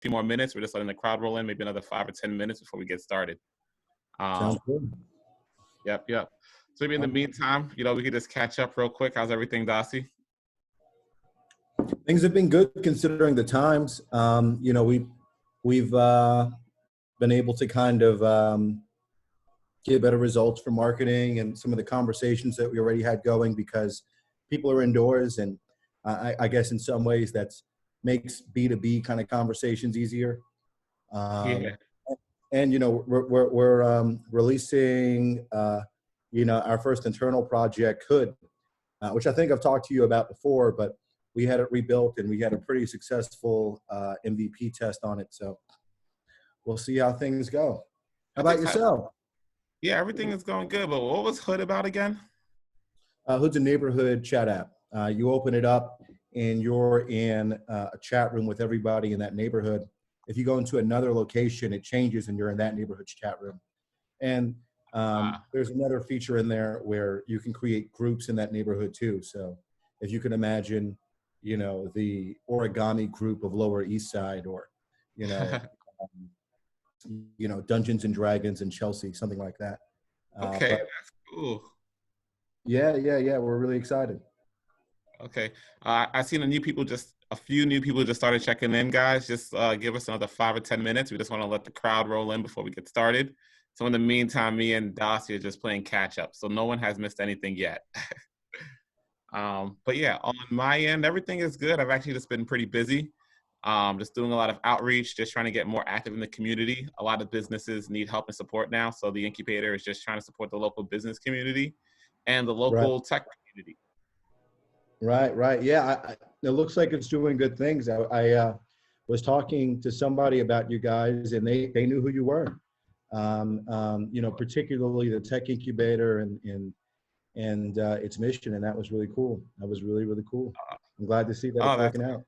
few more minutes. We're just letting the crowd roll in, maybe another 5 or 10 minutes before we get started. Sounds good. Yep. So maybe in the meantime, we could just catch up real quick. How's everything, Dossey? Things have been good considering the times. We've been able to kind of get better results for marketing and some of the conversations that we already had going because people are indoors, and I guess in some ways that's makes B2B kind of conversations easier. Yeah. And we're releasing our first internal project, Hood, which I think I've talked to you about before, but we had it rebuilt and we had a pretty successful MVP test on it. So we'll see how things go. How about yourself? Yeah, everything is going good. But what was Hood about again? Hood's a neighborhood chat app. You open it up and you're in a chat room with everybody in that neighborhood. If you go into another location, it changes and you're in that neighborhood's chat room. And there's another feature in there where you can create groups in that neighborhood too. So if you can imagine, the origami group of Lower East Side, or, Dungeons and Dragons in Chelsea, something like that. Okay, that's cool. Yeah. We're really excited. Okay. I've seen a few new people just started checking in, guys. Just give us another 5 or 10 minutes. We just want to let the crowd roll in before we get started. So in the meantime, me and Dossey are just playing catch up. So no one has missed anything yet. But yeah, on my end, everything is good. I've actually just been pretty busy. Just doing a lot of outreach, just trying to get more active in the community. A lot of businesses need help and support now. So the incubator is just trying to support the local business community and the local tech community. Right. Yeah, it looks like it's doing good things. I was talking to somebody about you guys, and they knew who you were. Particularly the Tech Incubator and its mission, and that was really cool. That was really, really cool. I'm glad to see that it's working out.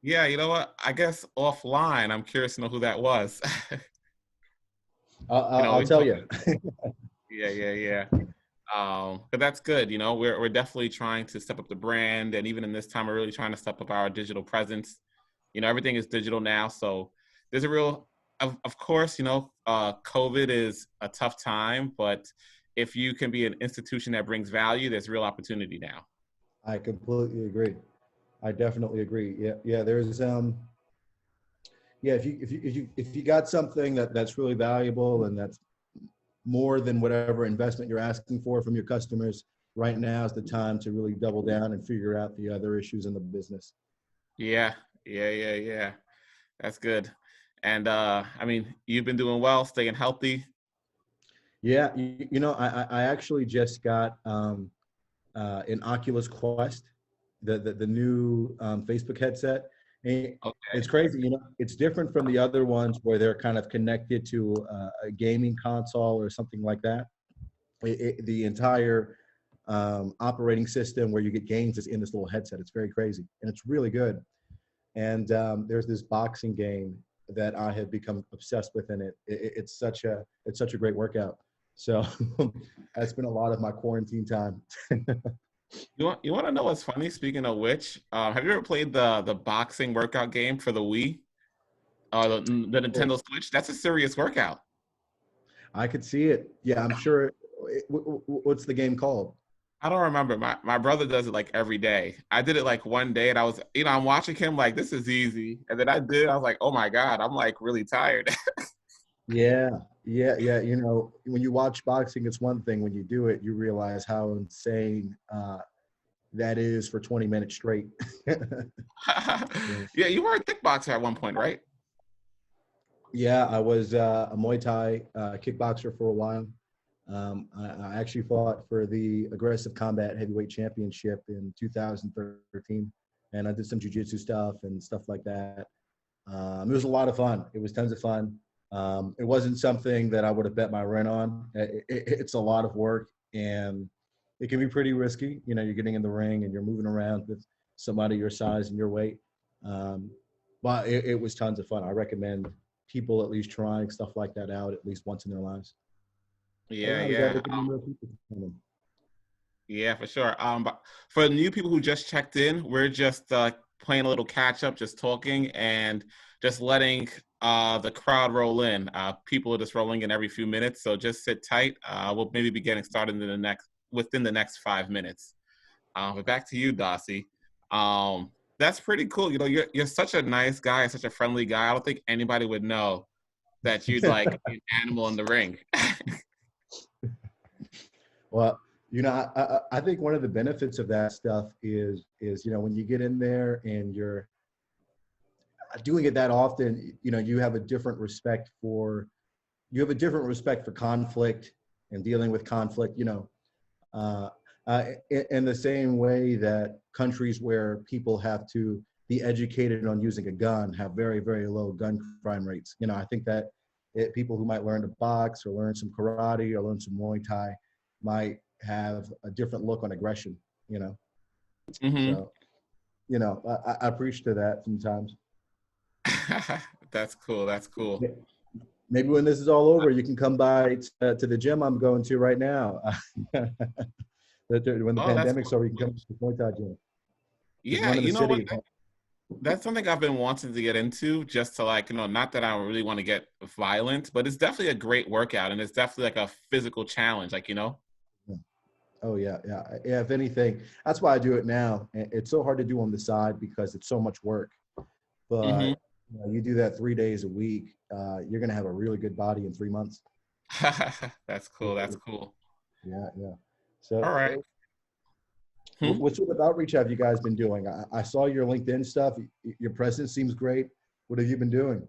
Yeah, you know what? I guess offline, I'm curious to know who that was. I'll tell you. Yeah. But that's good. We're definitely trying to step up the brand, and even in this time, we're really trying to step up our digital presence. Everything is digital now, so there's a real, of course, COVID is a tough time, but if you can be an institution that brings value, there's real opportunity now. I completely agree. I definitely agree. Yeah. There's if you got something that's really valuable and that's more than whatever investment you're asking for from your customers, right now is the time to really double down and figure out the other issues in the business. Yeah. That's good. And you've been doing well, staying healthy. Yeah, I actually just got an Oculus Quest, the new Facebook headset. And it's crazy, it's different from the other ones where they're kind of connected to a gaming console or something like that. The entire operating system where you get games is in this little headset. It's very crazy, and it's really good. And there's this boxing game that I have become obsessed with, and it's such a great workout. So that's been a lot of my quarantine time. You want to know what's funny? Speaking of which, have you ever played the boxing workout game for the Wii? The Nintendo Switch? That's a serious workout. I could see it. Yeah, I'm sure. What's the game called? I don't remember. My brother does it like every day. I did it like one day, and I was, I'm watching him like, this is easy. And then I was like, oh my God, I'm like really tired. Yeah. When you watch boxing, it's one thing. When you do it, you realize how insane that is for 20 minutes straight. Yeah, you were a kickboxer at one point, right? Yeah, I was a Muay Thai kickboxer for a while. I actually fought for the Aggressive Combat Heavyweight Championship in 2013, and I did some jiu-jitsu stuff and stuff like that. It was a lot of fun. It was tons of fun. It wasn't something that I would have bet my rent on. It's a lot of work, and it can be pretty risky. You're getting in the ring and you're moving around with somebody your size and your weight. But it was tons of fun. I recommend people at least trying stuff like that out at least once in their lives. Yeah, for sure. But for new people who just checked in, we're just playing a little catch up, just talking and just letting the crowd roll in. People are just rolling in every few minutes, so just sit tight. We'll maybe be getting started within the next 5 minutes. But back to you, Dossey. That's pretty cool. You know, you're such a nice guy, such a friendly guy. I don't think anybody would know that you'd like an animal in the ring. Well, you know, I think one of the benefits of that stuff is, you know, when you get in there and you're doing it that often, you know, you have a different respect for conflict and dealing with conflict, you know, in the same way that countries where people have to be educated on using a gun have very, very low gun crime rates. You know, I think that people who might learn to box or learn some karate or learn some Muay Thai might have a different look on aggression, you know? Mm-hmm. So, you know, I appreciate that sometimes. That's cool. That's cool. Maybe when this is all over, you can come by to the gym I'm going to right now. When the pandemic's Cool. over, you can come to the Muay Thai gym. There's Yeah, one in the you know what? city. That's something I've been wanting to get into, just to like, you know, not that I really want to get violent, but it's definitely a great workout and it's definitely like a physical challenge, like, you know? Oh yeah. If anything, that's why I do it now. It's so hard to do on the side because it's so much work. But Mm-hmm. you know, you do that 3 days a week, you're gonna have a really good body in 3 months. That's cool. That's cool. Yeah. All So, right. what sort of outreach have you guys been doing? I saw your LinkedIn stuff. Your presence seems great. What have you been doing?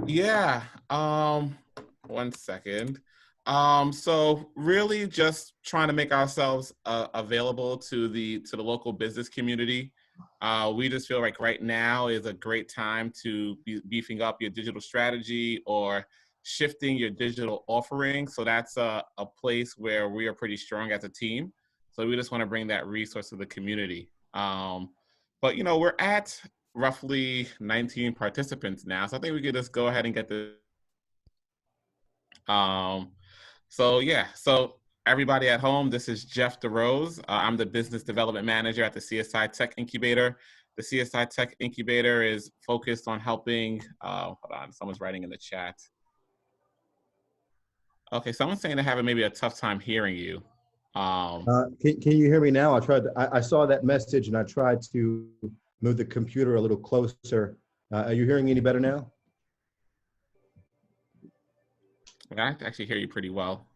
Yeah. 1 second. So really just trying to make ourselves available to the local business community. We just feel like right now is a great time to be beefing up your digital strategy or shifting your digital offering. So that's a place where we are pretty strong as a team. So we just want to bring that resource to the community. But you know, we're at roughly 19 participants now. So I think we could just go ahead and get the so yeah, so everybody at home, this is Jeff DeRose. I'm the business development manager at the Csi Tech Incubator. The Csi Tech Incubator is focused on helping, hold on, someone's writing in the chat. Okay, someone's saying they're having maybe a tough time hearing you. Can you hear me now? I saw that message and I tried to move the computer a little closer. Are you hearing any better now? I can actually hear you pretty well.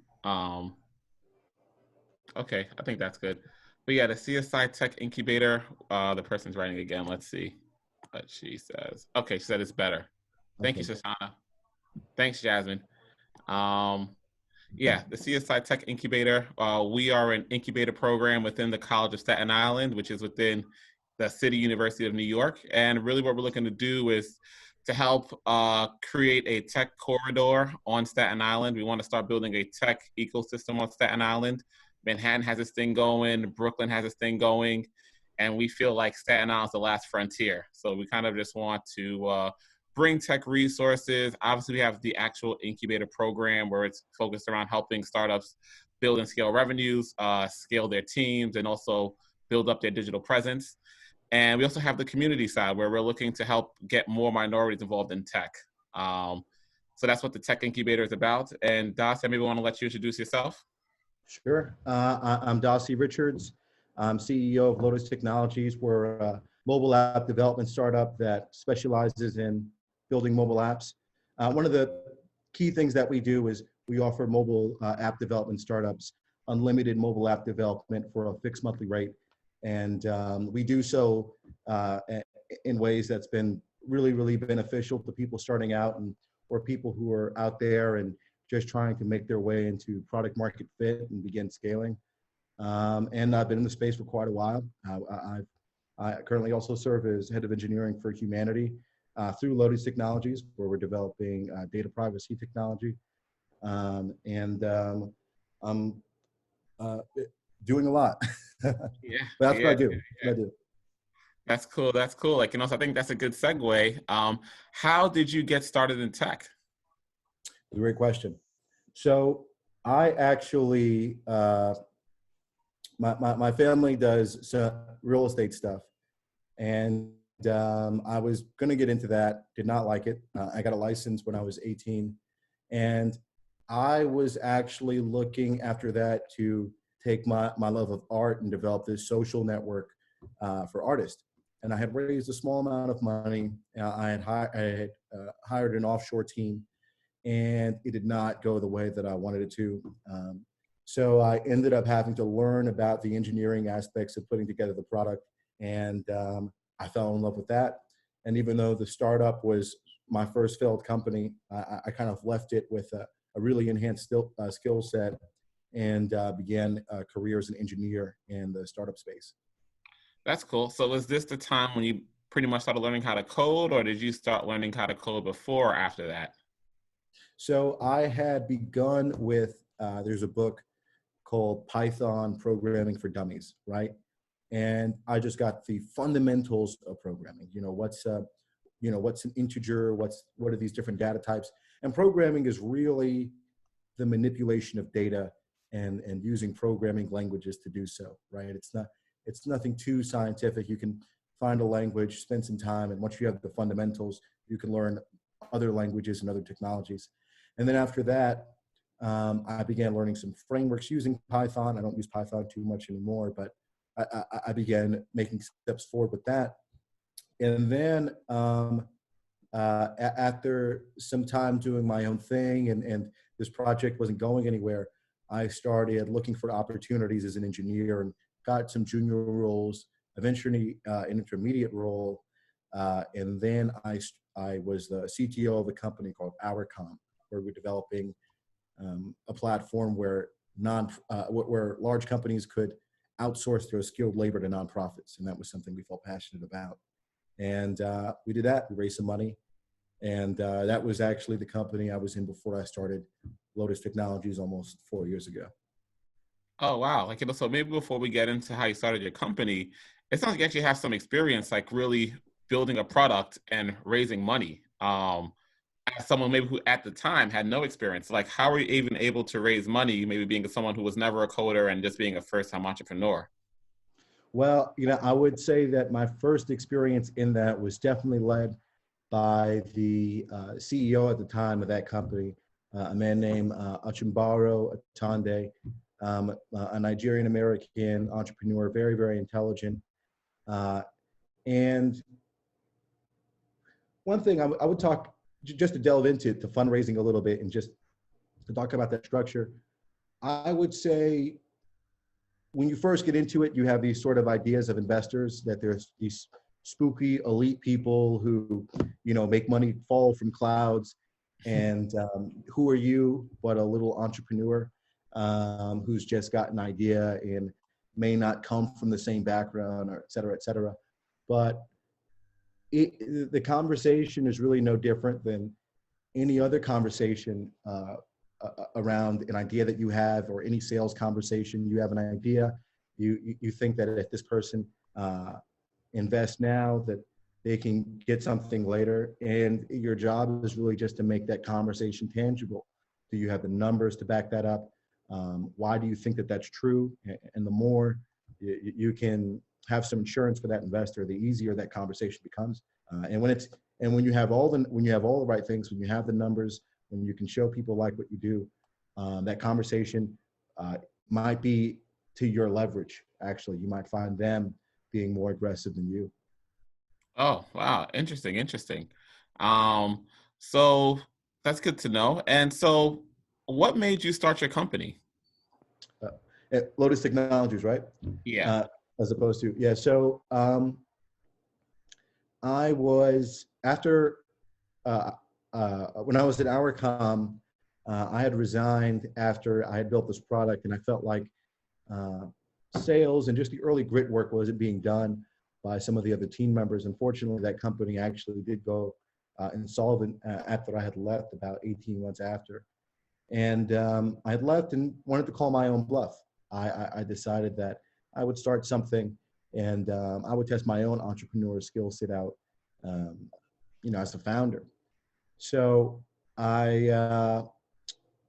Okay, I think that's good. But yeah, the Csi Tech Incubator, the person's writing again. Let's see what she says. Okay, she said it's better. Thank you, Okay. Shoshana. Thanks, Jasmine. Yeah, the Csi Tech Incubator. We are an incubator program within the College of Staten Island, which is within the City University of New York. And really what we're looking to do is to help create a tech corridor on Staten Island. We want to start building a tech ecosystem on Staten Island. Manhattan has this thing going, Brooklyn has this thing going, and we feel like Staten Island's the last frontier. So we kind of just want to bring tech resources. Obviously, we have the actual incubator program where it's focused around helping startups build and scale revenues, scale their teams, and also build up their digital presence. And we also have the community side where we're looking to help get more minorities involved in tech. So that's what the Tech Incubator is about. And Dossey, maybe want to let you introduce yourself. Sure. I'm Dossey Richards. I'm CEO of Lotus Technologies. We're a mobile app development startup that specializes in building mobile apps. One of the key things that we do is we offer mobile app development startups unlimited mobile app development for a fixed monthly rate. And we do so in ways that's been really, really beneficial to people starting out and or people who are out there and just trying to make their way into product market fit and begin scaling. And I've been in the space for quite a while. I currently also serve as head of engineering for humanity through Lotus Technologies, where we're developing data privacy technology. I'm doing a lot. Yeah, But that's what yeah, I do. yeah. That's what I do. That's cool. That's cool. Like, you know, so I think that's a good segue. How did you get started in tech? Great question. So I actually, my family does some real estate stuff. And I was going to get into that, did not like it. I got a license when I was 18. And I was actually looking after that to take my love of art and develop this social network for artists. And I had raised a small amount of money. I had hired an offshore team, and it did not go the way that I wanted it to. So I ended up having to learn about the engineering aspects of putting together the product, and I fell in love with that. And even though the startup was my first failed company, I kind of left it with a really enhanced skill set, and began a career as an engineer in the startup space. That's cool. So was this the time when you pretty much started learning how to code, or did you start learning how to code before or after that? So I had begun with, there's a book called Python Programming for Dummies, right? And I just got the fundamentals of programming. What's an integer? What are these different data types? And programming is really the manipulation of data and using programming languages to do so, right? It's nothing too scientific. You can find a language, spend some time, and once you have the fundamentals, you can learn other languages and other technologies. And then after that, I began learning some frameworks using Python. I don't use Python too much anymore, but I began making steps forward with that. And then after some time doing my own thing, and this project wasn't going anywhere, I started looking for opportunities as an engineer and got some junior roles, eventually an intermediate role. And then I was the CTO of a company called OurCom, where we're developing a platform where where large companies could outsource their skilled labor to nonprofits, and that was something we felt passionate about. And we did that. We raised some money, and that was actually the company I was in before I started Lotus Technologies almost 4 years ago. Oh, wow. Like, so maybe before we get into how you started your company, it sounds like you actually have some experience, like really building a product and raising money. As someone maybe who at the time had no experience, like how were you even able to raise money, maybe being someone who was never a coder and just being a first-time entrepreneur? Well, I would say that my first experience in that was definitely led by the CEO at the time of that company, a man named Achimbaro Atande, a Nigerian-American entrepreneur, very, very intelligent. And one thing I would talk, just to delve into to fundraising a little bit and just to talk about that structure, I would say when you first get into it, you have these sort of ideas of investors, that there's these spooky elite people who, make money fall from clouds. And who are you but a little entrepreneur who's just got an idea and may not come from the same background, or et cetera, et cetera. But the conversation is really no different than any other conversation around an idea that you have, or any sales conversation. You have an idea, you think that if this person invests now, that they can get something later, and your job is really just to make that conversation tangible. Do you have the numbers to back that up? Why do you think that that's true? And the more you can have some insurance for that investor, the easier that conversation becomes. And when you have all the right things, when you have the numbers, when you can show people like what you do, that conversation might be to your leverage. Actually, you might find them being more aggressive than you. Oh, wow. Interesting. So that's good to know. And so what made you start your company? At Lotus Technologies, right? Yeah. As opposed to, yeah. So I was, after, when I was at OurCom, I had resigned after I had built this product, and I felt like sales and just the early grit work wasn't being done by some of the other team members. Unfortunately, that company actually did go insolvent after I had left, about 18 months after. And I had left and wanted to call my own bluff. I decided that I would start something, and I would test my own entrepreneur skill set out, as a founder. So I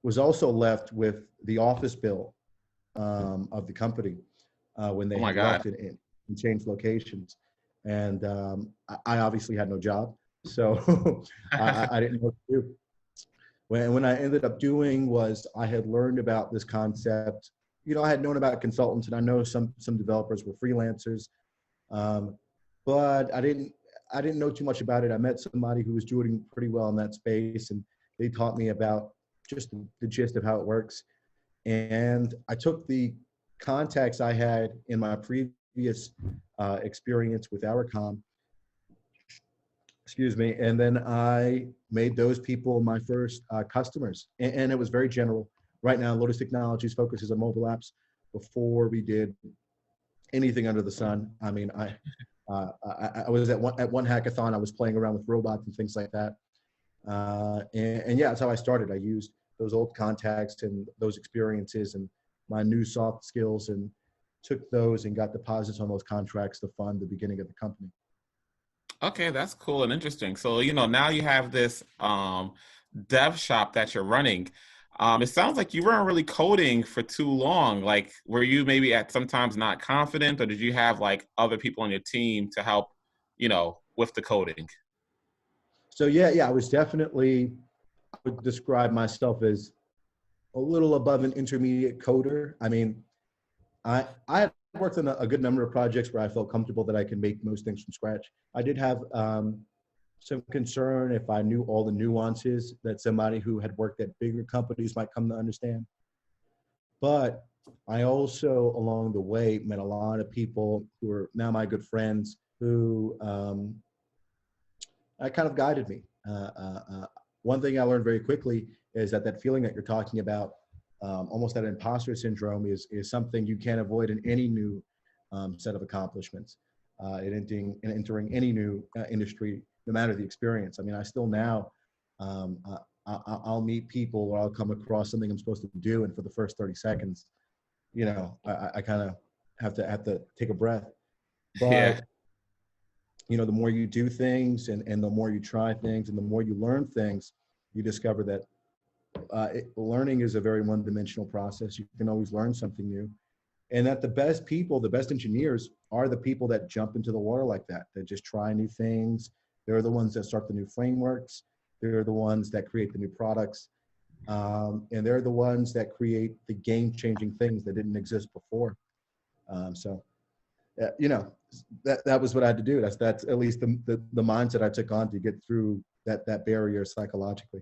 was also left with the office bill of the company when they Oh my had God. left it and changed locations. and I obviously had no job, so I didn't know what to do. When I ended up doing was I had learned about this concept. You know, I had known about consultants, and I know some developers were freelancers, um, but I didn't know too much about it. I met somebody who was doing pretty well in that space, and they taught me about just the gist of how it works. And I took the contacts I had in my previous experience with Hourcom, excuse me, and then I made those people my first customers. And it was very general. Right now, Lotus Technologies focuses on mobile apps. Before we did anything under the sun, I mean, I was at one hackathon. I was playing around with robots and things like that. And yeah, that's how I started. I used those old contacts and those experiences and my new soft skills, and took those and got deposits on those contracts to fund the beginning of the company. Okay, that's cool and interesting. So, now you have this dev shop that you're running. It sounds like you weren't really coding for too long. Like, were you maybe at sometimes not confident, or did you have like other people on your team to help, with the coding? So yeah, I was definitely, I would describe myself as a little above an intermediate coder. I mean, I had worked on a good number of projects where I felt comfortable that I can make most things from scratch. I did have some concern if I knew all the nuances that somebody who had worked at bigger companies might come to understand. But I also, along the way, met a lot of people who are now my good friends who kind of guided me. One thing I learned very quickly is that feeling that you're talking about, almost that imposter syndrome, is something you can't avoid in any new set of accomplishments, entering any new industry, no matter the experience. I mean, I still now, I'll meet people or I'll come across something I'm supposed to do, and for the first 30 seconds, I kind of have to take a breath. Yeah. But the more you do things, and the more you try things, and the more you learn things, you discover that learning is a very one-dimensional process. You can always learn something new, and that the best people, the best engineers, are the people that jump into the water like that just try new things. They're the ones that start the new frameworks. They're the ones that create the new products, and they're the ones that create the game-changing things that didn't exist before. So that was what I had to do. That's at least the mindset I took on to get through that barrier psychologically.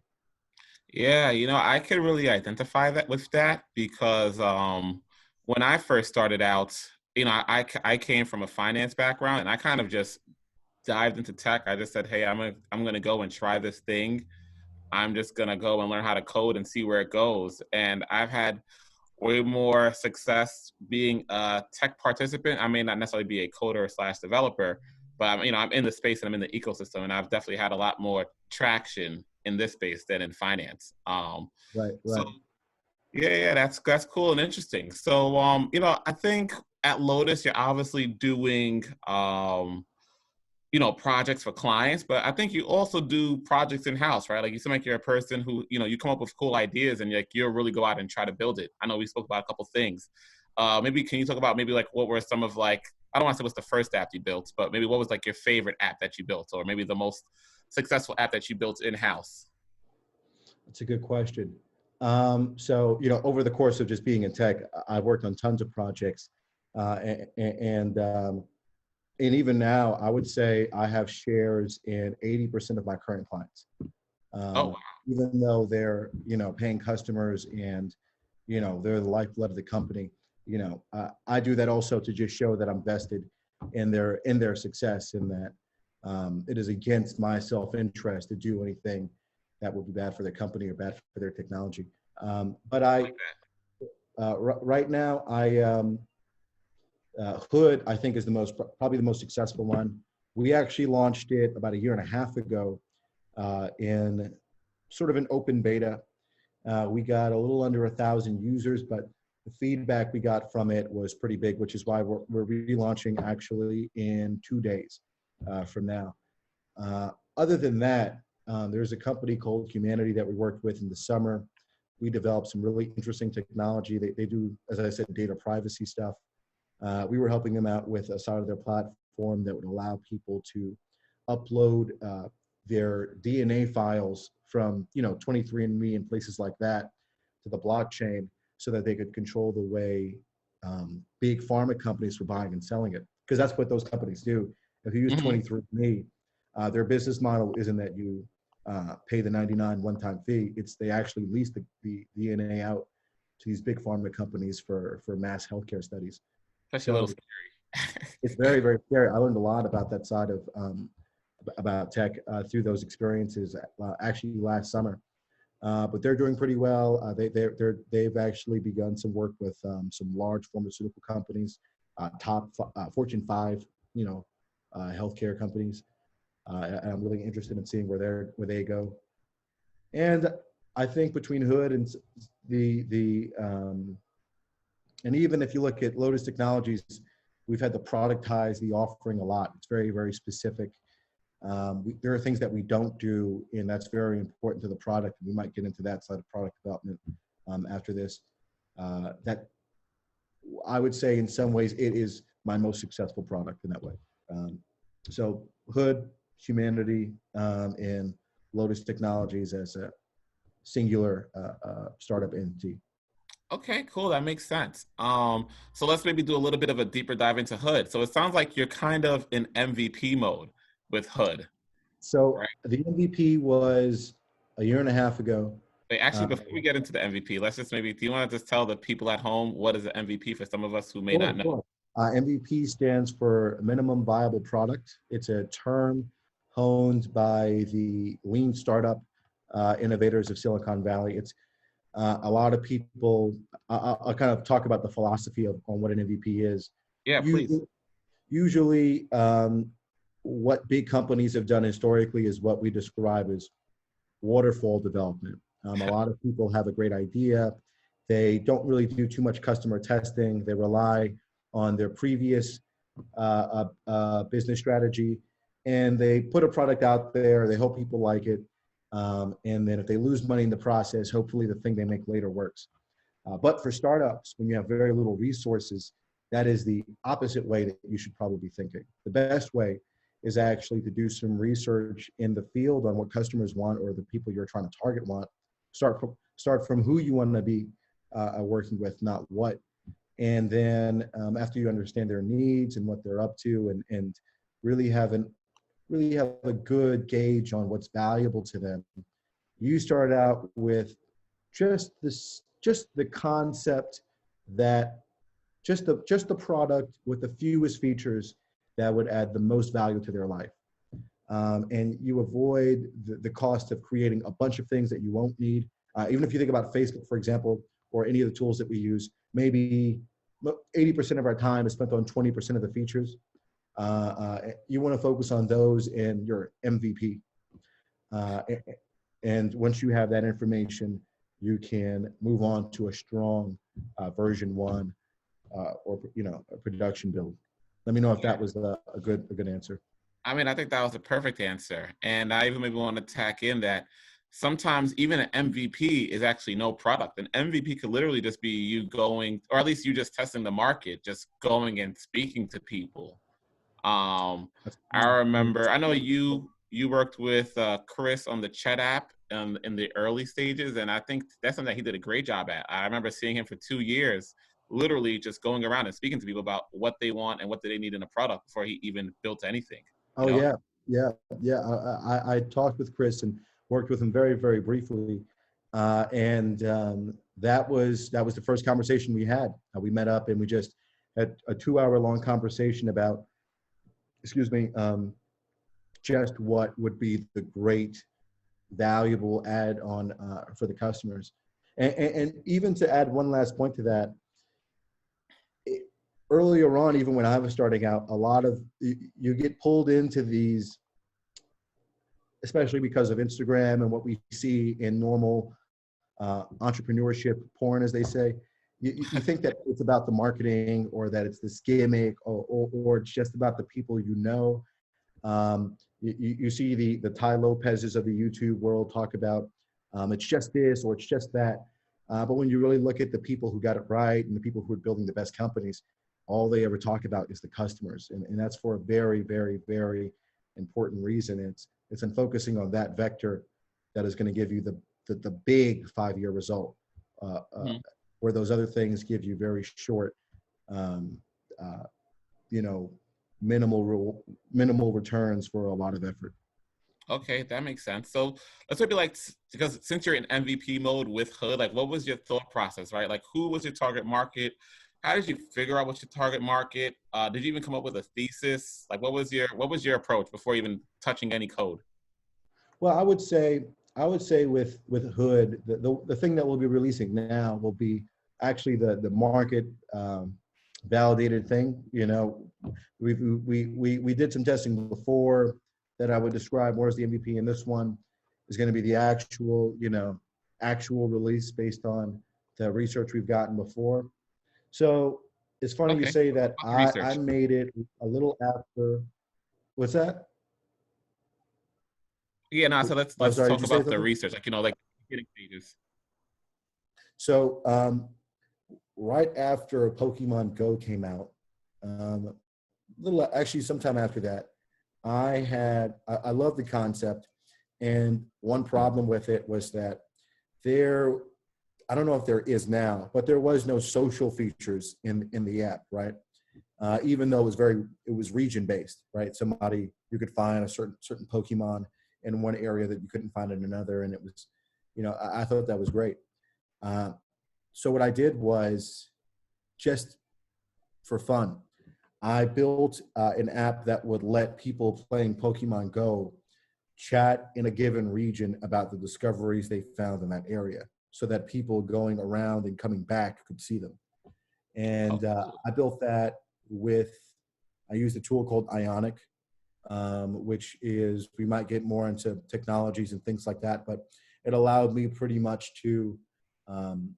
Yeah, I could really identify that with that because when I first started out, I came from a finance background, and I kind of just dived into tech. I just said, hey, I'm gonna go and try this thing. I'm just gonna go and learn how to code and see where it goes. And I've had way more success being a tech participant. I may not necessarily be a coder slash developer, but I'm in the space and I'm in the ecosystem, and I've definitely had a lot more traction in this space than in finance. Right, So right. yeah, that's cool and interesting. So I think at Lotus you're obviously doing projects for clients, but I think you also do projects in-house, right? Like you seem like you're a person who, you come up with cool ideas and you'll really go out and try to build it. I know we spoke about a couple things. Maybe can you talk about maybe like what were some of like, I don't want to say what's the first app you built, but maybe what was like your favorite app that you built, or maybe the most successful app that you built in-house? That's a good question. So, over the course of just being in tech, I've worked on tons of projects, and even now, I would say I have shares in 80% of my current clients. Oh, Even though they're, paying customers, and, they're the lifeblood of the company, I do that also to just show that I'm vested in their success, and that it is against my self-interest to do anything that would be bad for their company or bad for their technology. But right now, Hood, I think, is probably the most successful one. We actually launched it about a year and a half ago in sort of an open beta. We got a little under 1,000 users, but the feedback we got from it was pretty big, which is why we're relaunching actually in 2 days from now. Other than that, there's a company called Humanity that we worked with in the summer. We developed some really interesting technology. They do, as I said, data privacy stuff. We were helping them out with a side of their platform platform that would allow people to upload their DNA files from, 23andMe and places like that to the blockchain so that they could control the way big pharma companies were buying and selling it. Because that's what those companies do. If you use Hmm. 23andMe, their business model isn't that you pay the 99 one-time fee. It's they actually lease the DNA out to these big pharma companies for mass healthcare studies. Especially a little So scary. it's very, very scary. I learned a lot about that side of about tech through those experiences actually last summer. But they're doing pretty well. They've actually begun some work with some large pharmaceutical companies, top Fortune 5, healthcare companies. And I'm really interested in seeing where they go. And I think between Hood and and even if you look at Lotus Technologies, we've had to productize the offering a lot. It's very, very specific. There are things that we don't do, and that's very important to the product. We might get into that side of product development after this. That I would say in some ways it is my most successful product in that way. So Hood, Humanity, and Lotus Technologies as a singular startup entity. Okay, cool. That makes sense. So let's maybe do a little bit of a deeper dive into Hood. So it sounds like you're kind of in MVP mode with Hood, So right? the MVP was a year and a half ago. Wait, actually, before we get into the MVP, let's just maybe, do you want to just tell the people at home what is an MVP for some of us who may not know? Sure. MVP stands for minimum viable product. It's a term honed by the lean startup innovators of Silicon Valley. It's a lot of people. I'll kind of talk about the philosophy on what an MVP is. Yeah, please. Usually, what big companies have done historically is what we describe as waterfall development. A lot of people have a great idea. They don't really do too much customer testing. They rely on their previous business strategy, and they put a product out there. They hope people like it. And then if they lose money in the process, hopefully the thing they make later works. But for startups, when you have very little resources, that is the opposite way that you should probably be thinking. The best way is actually to do some research in the field on what customers want or the people you're trying to target want. Start from who you want to be working with, not what. And then after you understand their needs and what they're up to, and really have a good gauge on what's valuable to them, you start out with just the concept that just the product with the fewest features that would add the most value to their life. And you avoid the cost of creating a bunch of things that you won't need. Even if you think about Facebook, for example, or any of the tools that we use, maybe 80% of our time is spent on 20% of the features. You want to focus on those in your MVP. And once you have that information, you can move on to a strong version 1 or a production build. Let me know if that was a good answer. I mean, I think that was a perfect answer. And I even maybe want to tack in that sometimes even an MVP is actually no product. An MVP could literally just be you going, or at least you just testing the market, just going and speaking to people. I remember, I know you worked with Chris on the Chat app in the early stages, and I think that's something that he did a great job at. I remember seeing him for 2 years, literally just going around and speaking to people about what they want and what do they need in a product before he even built anything. Oh, yeah. I talked with Chris and worked with him very, very briefly. And that was the first conversation we had. We met up and we just had a 2-hour-long conversation about, just what would be the great, valuable add-on for the customers. And even to add one last point to that, earlier on, even when I was starting out, a lot of you get pulled into these, especially because of Instagram and what we see in normal entrepreneurship porn, as they say. You think that it's about the marketing or that it's this gimmick or it's just about the people you know. You see the Ty Lopez's of the YouTube world talk about it's just this or it's just that. But when you really look at the people who got it right and the people who are building the best companies, all they ever talk about is the customers. And that's for a very, very, very important reason. It's in focusing on that vector that is going to give you the big 5-year result, Mhm. where those other things give you very short, you know, minimal returns for a lot of effort. Okay, that makes sense. So let's maybe like, because since you're in MVP mode with Hood, like what was your thought process, right? Like who was your target market? How did you figure out what's your target market? Did you even come up with a thesis? Like what was your approach before even touching any code? Well, I would say with Hood, the thing that we'll be releasing now will be actually the market validated thing. You know, we did some testing before that I would describe more as the MVP, and this one is going to be the actual release based on the research we've gotten before. So it's funny you Okay, say that. about the I research. made it a little after. What's that? Yeah, no. So let's Oh, let's sorry. Did talk you say about the something? research, like like beginning stages. So right after Pokemon Go came out, little actually sometime after that, I love the concept, and one problem with it was that there, I don't know if there is now, but there was no social features in the app, right? Even though it was region based, right? Somebody, you could find a certain Pokemon in one area that you couldn't find in another, and it was, I thought that was great. Uh, so what I did was, just for fun, I built an app that would let people playing Pokemon Go chat in a given region about the discoveries they found in that area, so that people going around and coming back could see them. Oh, And cool. I built that I used a tool called Ionic, which is, we might get more into technologies and things like that, but it allowed me pretty much to um,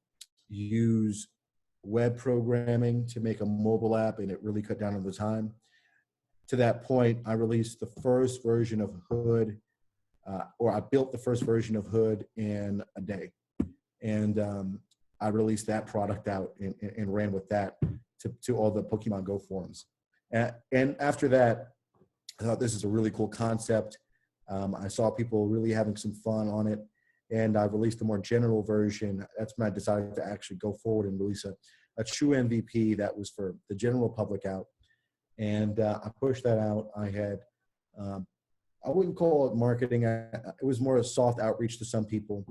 use web programming to make a mobile app, and it really cut down on the time. To that point, I released the first version of Hood, or I built the first version of Hood in a day. And I released that product out and ran with that to all the Pokemon Go forums. And after that, I thought this is a really cool concept. I saw people really having some fun on it, and I released a more general version. That's when I decided to actually go forward and release a true MVP that was for the general public out. And I pushed that out. Um, I wouldn't call it marketing. It was more a soft outreach to some people.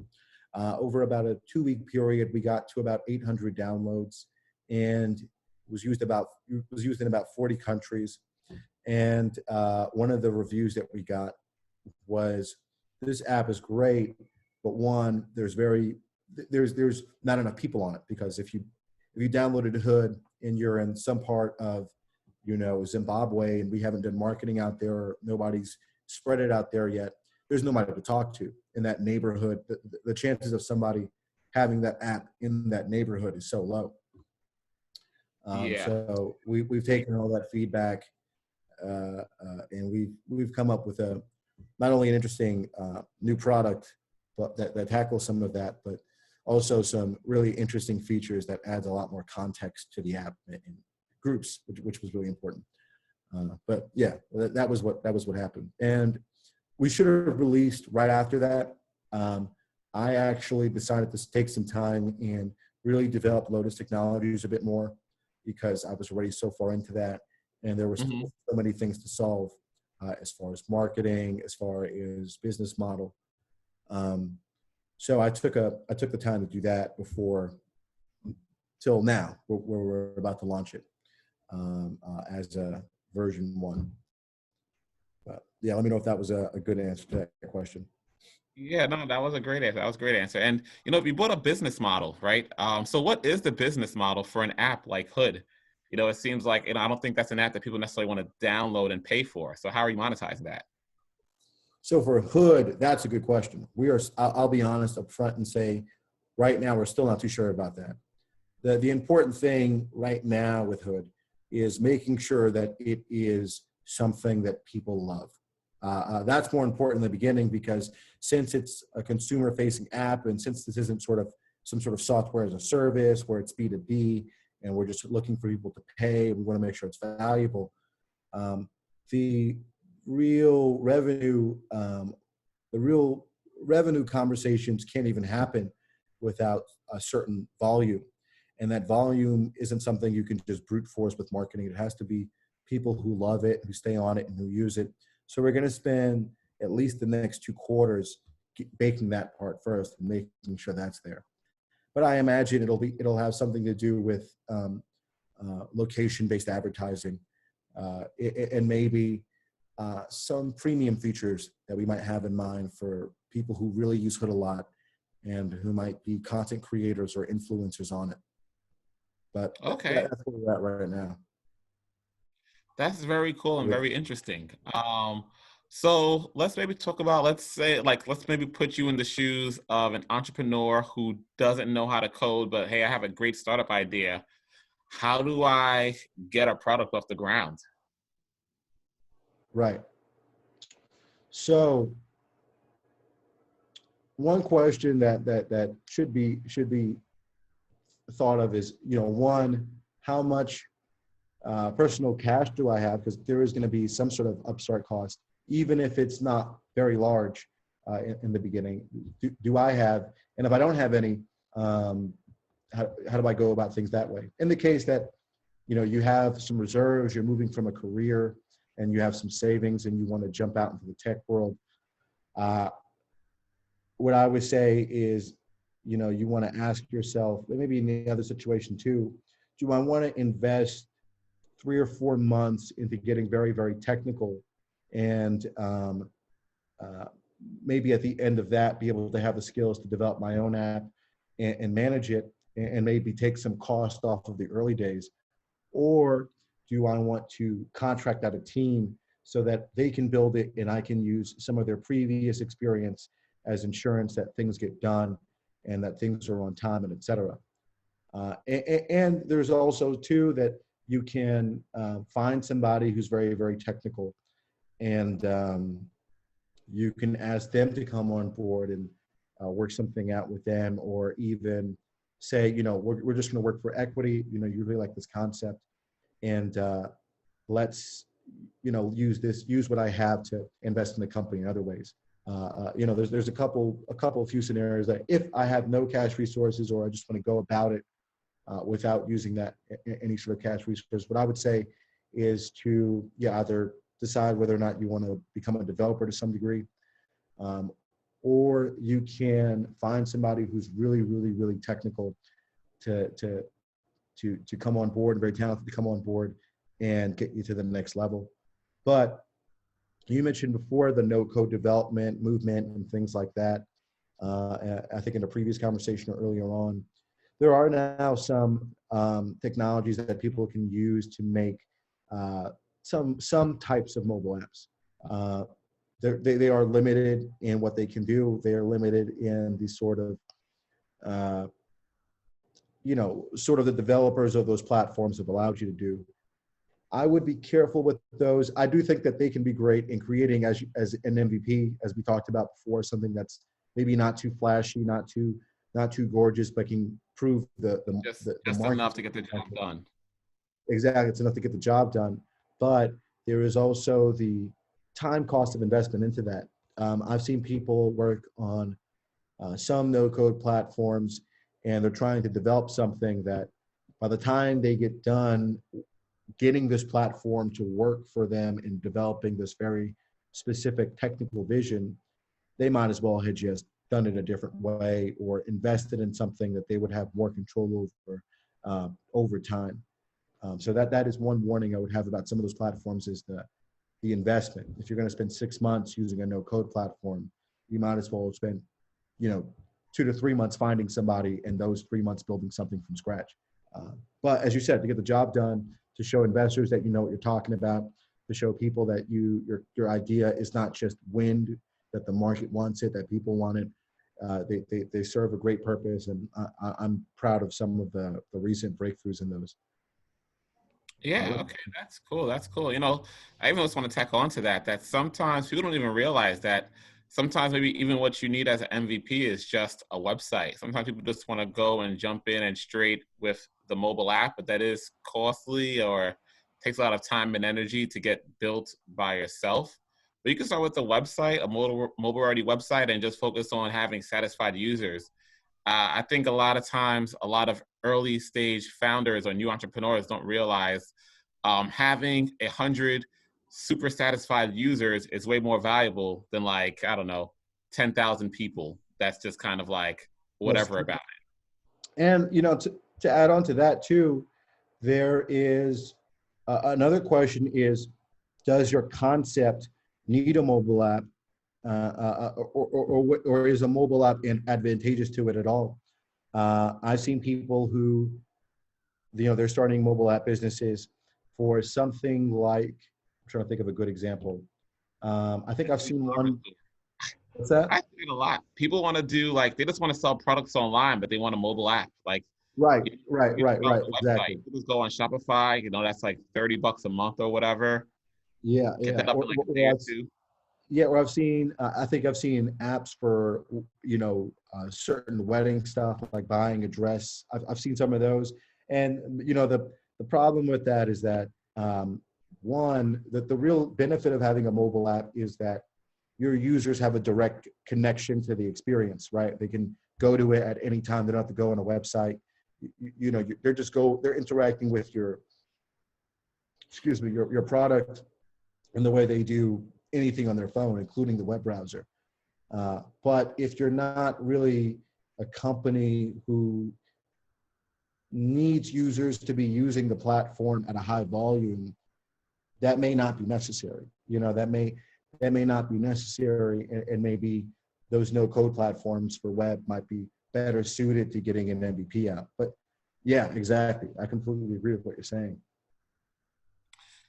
Over about a 2-week period, we got to about 800 downloads, and was used in about 40 countries. And one of the reviews that we got was, this app is great, but one, there's not enough people on it, because if you downloaded a Hood and you're in some part of Zimbabwe, and we haven't done marketing out there, or nobody's spread it out there yet, there's nobody to talk to in that neighborhood. The chances of somebody having that app in that neighborhood is so low. Yeah. So we've taken all that feedback, and we've come up with not only an interesting new product, but that tackles some of that, but also some really interesting features that adds a lot more context to the app and groups, which was really important. But yeah, that was what happened. And we should have released right after that. I actually decided to take some time and really develop Lotus Technologies a bit more, because I was already so far into that, and there were Hmm. still so many things to solve, as far as marketing, as far as business model. So I took the time to do that before, till now, where we're about to launch it as a version 1. But yeah, let me know if that was a good answer to that question. Yeah, no, that was a great answer. That was a great answer. And you bought a business model, right? So what is the business model for an app like Hood? It seems like, I don't think that's an app that people necessarily want to download and pay for. So how are you monetizing that? So for Hood, that's a good question. I'll be honest up front and say, right now, we're still not too sure about that. The important thing right now with Hood is making sure that it is something that people love. That's more important in the beginning, because since it's a consumer-facing app, and since this isn't some sort of software as a service where it's B2B, and we're just looking for people to pay. We want to make sure it's valuable. The real revenue, conversations can't even happen without a certain volume. And that volume isn't something you can just brute force with marketing. It has to be people who love it, who stay on it, and who use it. So we're going to spend at least the next 2 quarters baking that part first and making sure that's there. But I imagine it'll have something to do with location-based advertising, and maybe some premium features that we might have in mind for people who really use Hood a lot and who might be content creators or influencers on it. But okay, that's where we're at right now. That's very cool and very interesting. So let's maybe talk about, let's maybe put you in the shoes of an entrepreneur who doesn't know how to code, but hey, I have a great startup idea. How do I get a product off the ground? Right. So one question that should be thought of is, one, how much personal cash do I have? Because there is going to be some sort of upstart cost, even if it's not very large in the beginning. Do I have, and if I don't have any, how do I go about things that way? In the case that, you have some reserves, you're moving from a career and you have some savings and you want to jump out into the tech world, what I would say is, you want to ask yourself, maybe in the other situation too, do I want to invest 3 or 4 months into getting very, very technical, and maybe at the end of that, be able to have the skills to develop my own app and manage it, and maybe take some cost off of the early days? Or do I want to contract out a team so that they can build it and I can use some of their previous experience as insurance that things get done and that things are on time, and et cetera. And there's also too that you can find somebody who's very, very technical, and you can ask them to come on board and work something out with them, or even say, we're just going to work for equity. You really like this concept, and let's, use what I have to invest in the company in other ways. There's a few scenarios that if I have no cash resources, or I just want to go about it without using that any sort of cash resource, what I would say is to either decide whether or not you want to become a developer to some degree, or you can find somebody who's really, really, really technical to come on board, and very talented to come on board and get you to the next level. But you mentioned before the no-code development movement and things like that. I think in a previous conversation or earlier on, there are now some technologies that people can use to make some types of mobile apps. They are limited in what they can do. They are limited in the sort of the developers of those platforms have allowed you to do. I would be careful with those. I do think that they can be great in creating as an MVP, as we talked about before, something that's maybe not too flashy, not too gorgeous, but can prove the market. Enough to get the job done. Exactly, it's enough to get the job done. But there is also the time cost of investment into that. I've seen people work on some no-code platforms, and they're trying to develop something that by the time they get done getting this platform to work for them in developing this very specific technical vision, they might as well have just done it a different way or invested in something that they would have more control over time. So that is one warning I would have about some of those platforms, is the investment. If you're going to spend 6 months using a no-code platform, you might as well spend 2 to 3 months finding somebody, and those 3 months building something from scratch. But as you said, to get the job done, to show investors that you know what you're talking about, to show people that your idea is not just wind, that the market wants it, that people want it. They serve a great purpose, and I'm proud of some of the recent breakthroughs in those. Yeah, okay, that's cool. That's cool. I even just want to tack on to that sometimes people don't even realize that sometimes maybe even what you need as an MVP is just a website. Sometimes people just want to go and jump in and straight with the mobile app, but that is costly or takes a lot of time and energy to get built by yourself. But you can start with a website, a mobile ready website, and just focus on having satisfied users. I think a lot of times, a lot of early stage founders or new entrepreneurs don't realize having 100 super satisfied users is way more valuable than, like, I don't know, 10,000 people. That's just kind of like whatever about it. And, you know, to add on to that too, there is another question is, does your concept need a mobile app, or is a mobile app advantageous to it at all? I've seen people who, you know, they're starting mobile app businesses for something like, I'm trying to think of a good example. I think I've seen one. What's that? I see it a lot. People want to do, like, they just want to sell products online, but they want a mobile app. Like, Right, you exactly. You just go on Shopify, you know, that's like $30 a month or whatever. Yeah, Get yeah. that up in like a day or two. Yeah, or I've seen, I think I've seen apps for, you know, certain wedding stuff, like buying a dress. I've seen some of those. And, you know, the problem with that is that, one, that the real benefit of having a mobile app is that your users have a direct connection to the experience, right? They can go to it at any time. They don't have to go on a website. You know, they're interacting with your, excuse me, your product in the way they do anything on their phone, including the web browser. But if you're not really a company who needs users to be using the platform at a high volume, that may not be necessary. You know, that may not be necessary, and maybe those no-code platforms for web might be better suited to getting an MVP out. But yeah, exactly. I completely agree with what you're saying.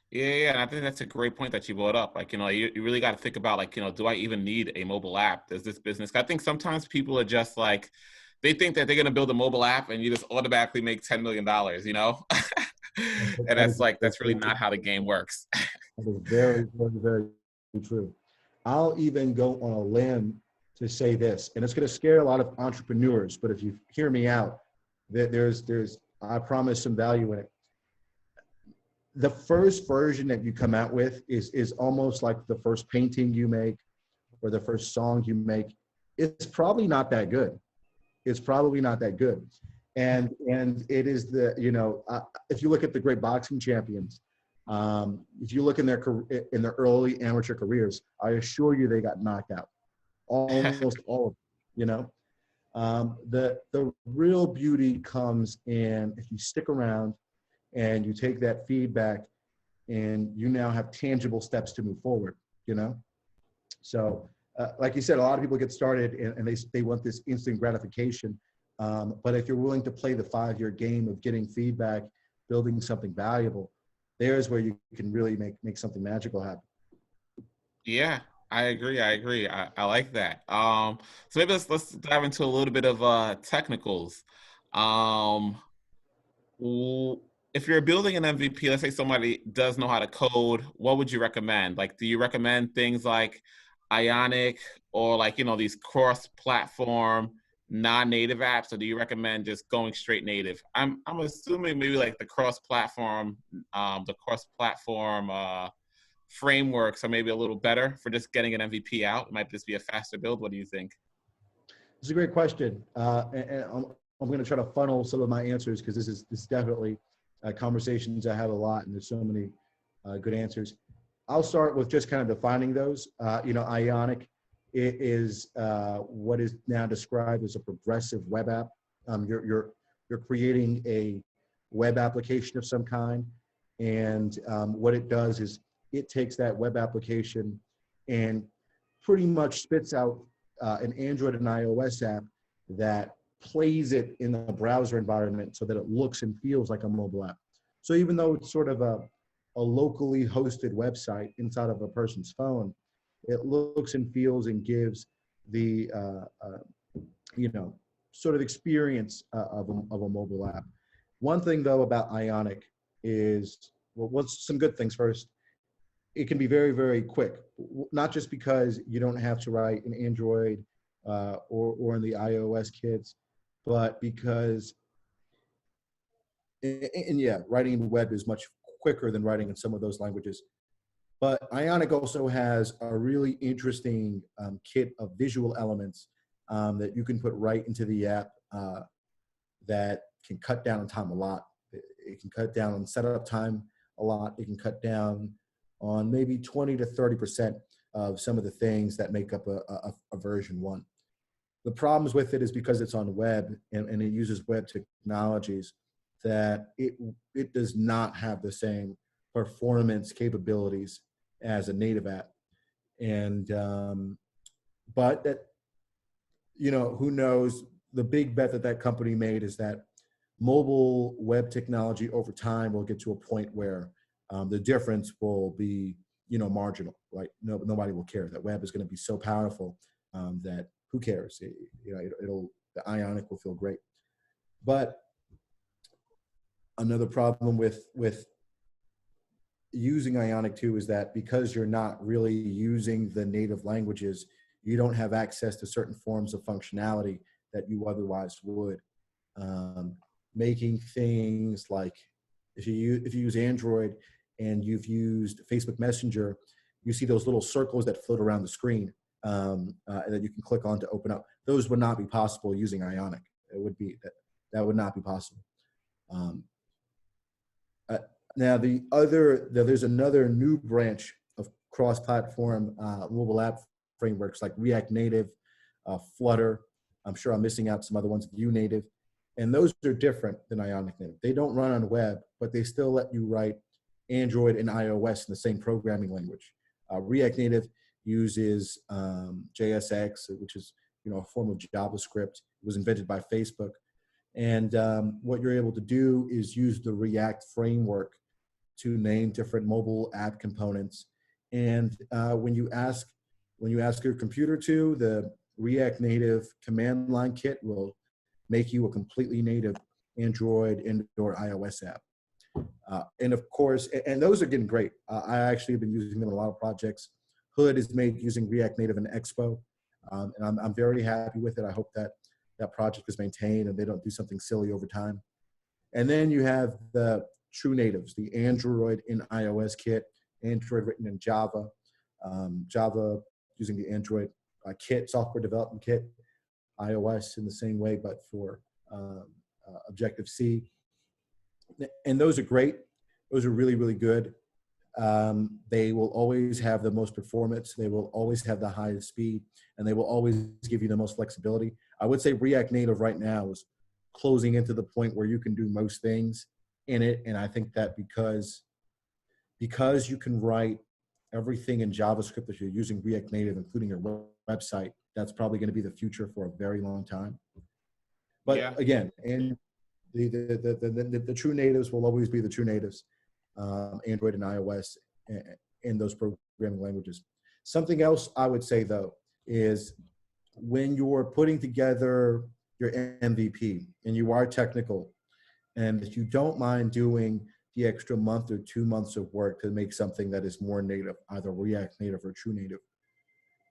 Yeah, and I think that's a great point that you brought up. Like, you know, you really got to think about, like, you know, do I even need a mobile app? Does this business? I think sometimes people are just like, they think that they're going to build a mobile app and you just automatically make $10 million, you know? And that's really not how the game works. That is very, very, very true. I'll even go on a limb to say this, and it's going to scare a lot of entrepreneurs, but if you hear me out, there's, I promise some value in it. The first version that you come out with is almost like the first painting you make or the first song you make. It's probably not that good. It's probably not that good. And it is the, you know, if you look at the great boxing champions, if you look in their early amateur careers, I assure you they got knocked out. Almost all of them, you know. The real beauty comes in if you stick around and you take that feedback and you now have tangible steps to move forward, you know? So like you said, a lot of people get started and they want this instant gratification. But if you're willing to play the 5-year game of getting feedback, building something valuable, there's where you can really make something magical happen. Yeah, I agree. I like that. So maybe let's dive into a little bit of technicals. Um, if you're building an MVP, let's say somebody does know how to code, what would you recommend? Like, do you recommend things like Ionic or, like, you know, these cross-platform non-native apps, or do you recommend just going straight native? I'm assuming maybe like the cross-platform frameworks are maybe a little better for just getting an MVP out. It might just be a faster build. What do you think? It's a great question, and I'm going to try to funnel some of my answers because this is definitely conversations I have a lot, and there's so many good answers. I'll start with just kind of defining those. You know, Ionic is what is now described as a progressive web app. You're creating a web application of some kind, and what it does is it takes that web application and pretty much spits out an Android and iOS app that plays it in a browser environment so that it looks and feels like a mobile app. So even though it's sort of a locally hosted website inside of a person's phone, it looks and feels and gives the you know, sort of experience of a mobile app. One thing though about Ionic is, well, what's some good things first? it can be very, very quick, not just because you don't have to write in Android or in the iOS kits, but because, and yeah, writing in the web is much quicker than writing in some of those languages. But Ionic also has a really interesting kit of visual elements that you can put right into the app that can cut down on time a lot. It can cut down on setup time a lot. It can cut down on maybe 20 to 30% of some of the things that make up a version 1. The problems with it is because it's on web and it uses web technologies, that it does not have the same performance capabilities as a native app. And but that, you know, who knows? The big bet that company made is that mobile web technology over time will get to a point where the difference will be, you know, marginal, right? Nobody will care. That web is going to be so powerful that who cares? You know, the Ionic will feel great. But another problem with using Ionic 2 is that because you're not really using the native languages, you don't have access to certain forms of functionality that you otherwise would. Making things like, if you use Android and you've used Facebook Messenger, you see those little circles that float around the screen that you can click on to open up. Those would not be possible using Ionic. It would be that would not be possible. Now there's another new branch of cross-platform mobile app frameworks like React Native, Flutter. I'm sure I'm missing out some other ones, Vue Native. And those are different than Ionic Native. They don't run on web, but they still let you write Android and iOS in the same programming language. React Native uses JSX, which is, you know, a form of JavaScript. It was invented by Facebook. And what you're able to do is use the React framework to name different mobile app components. And when you ask your computer to, the React Native command line kit will make you a completely native Android and/or iOS app. And of course, and those are getting great. I actually have been using them in a lot of projects. Hood is made using React Native and Expo. And I'm very happy with it. I hope that that project is maintained and they don't do something silly over time. And then you have the true natives, the Android in iOS kit, Android written in Java, Java using the Android kit, software development kit, iOS in the same way, but for Objective-C. And those are great. Those are really, really good. They will always have the most performance. They will always have the highest speed, and they will always give you the most flexibility. I would say React Native right now is closing into the point where you can do most things in it. And I think that because you can write everything in JavaScript if you're using React Native, including your website, that's probably going to be the future for a very long time. But yeah, again, and the true natives will always be the true natives, Android and iOS in those programming languages. Something else I would say though is when you're putting together your MVP and you are technical and if you don't mind doing the extra month or 2 months of work to make something that is more native, either React Native or true native,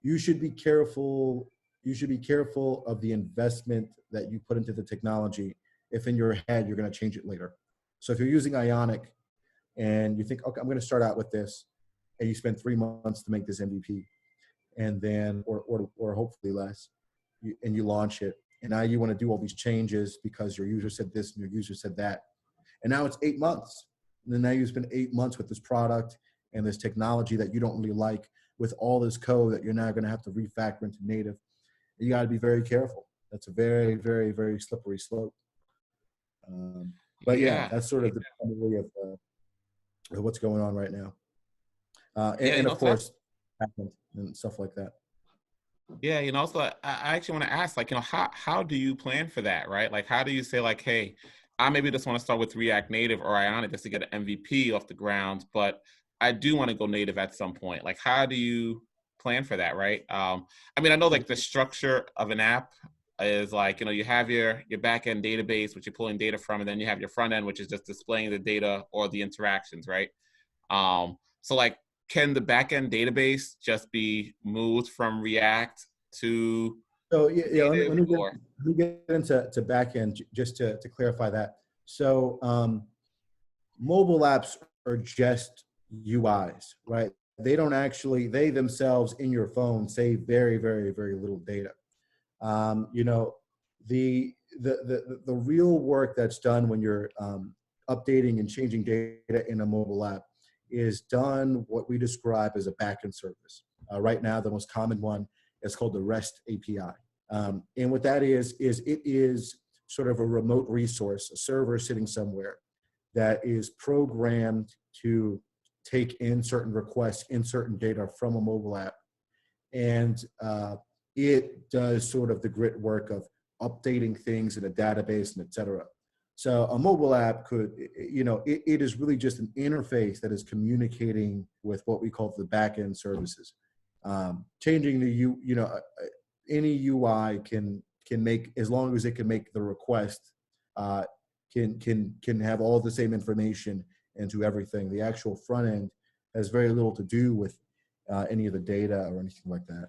you should be careful. You should be careful of the investment that you put into the technology if in your head you're going to change it later. So if you're using Ionic and you think, okay, I'm going to start out with this, and you spend 3 months to make this MVP, and then, or hopefully less, and you launch it, and now you want to do all these changes because your user said this and your user said that, and now it's 8 months. And then now you spend 8 months with this product and this technology that you don't really like, with all this code that you're now going to have to refactor into native. You got to be very careful. That's a very, very, very slippery slope. But yeah, that's sort of the summary of what's going on right now. And of course, and stuff like that. Yeah, you know, so I actually want to ask, like, you know, how do you plan for that, right? Like, how do you say, like, hey, I maybe just want to start with React Native or Ionic just to get an MVP off the ground, but I do want to go native at some point. Like, how do you plan for that, right? I mean, I know like the structure of an app is like, you know, you have your backend database, which you're pulling data from, and then you have your front end, which is just displaying the data or the interactions, right? So like, can the backend database just be moved from React to So yeah, native, let me get into backend just to clarify that. So mobile apps are just UIs, right? They don't actually, they themselves in your phone save very, very, very little data. You know, the real work that's done when you're updating and changing data in a mobile app is done what we describe as a backend service. Right now, the most common one is called the REST API. And what that is it is sort of a remote resource, a server sitting somewhere that is programmed to take in certain requests, in certain data from a mobile app. And it does sort of the grit work of updating things in a database and et cetera. So a mobile app could, you know, it is really just an interface that is communicating with what we call the backend services. Changing the you know, any UI can make, as long as it can make the request, can have all the same information into everything. The actual front end has very little to do with any of the data or anything like that.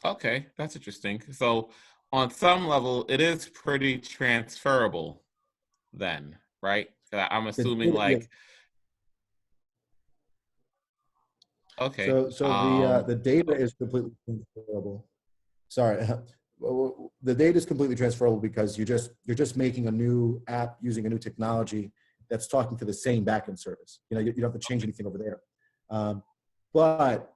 Okay, that's interesting. So on some level, it is pretty transferable then, right? I'm The assuming data, yeah. like, okay. So the data is completely transferable. Sorry, the data is completely transferable because you're just making a new app using a new technology that's talking to the same backend service. You know, you don't have to change anything over there. But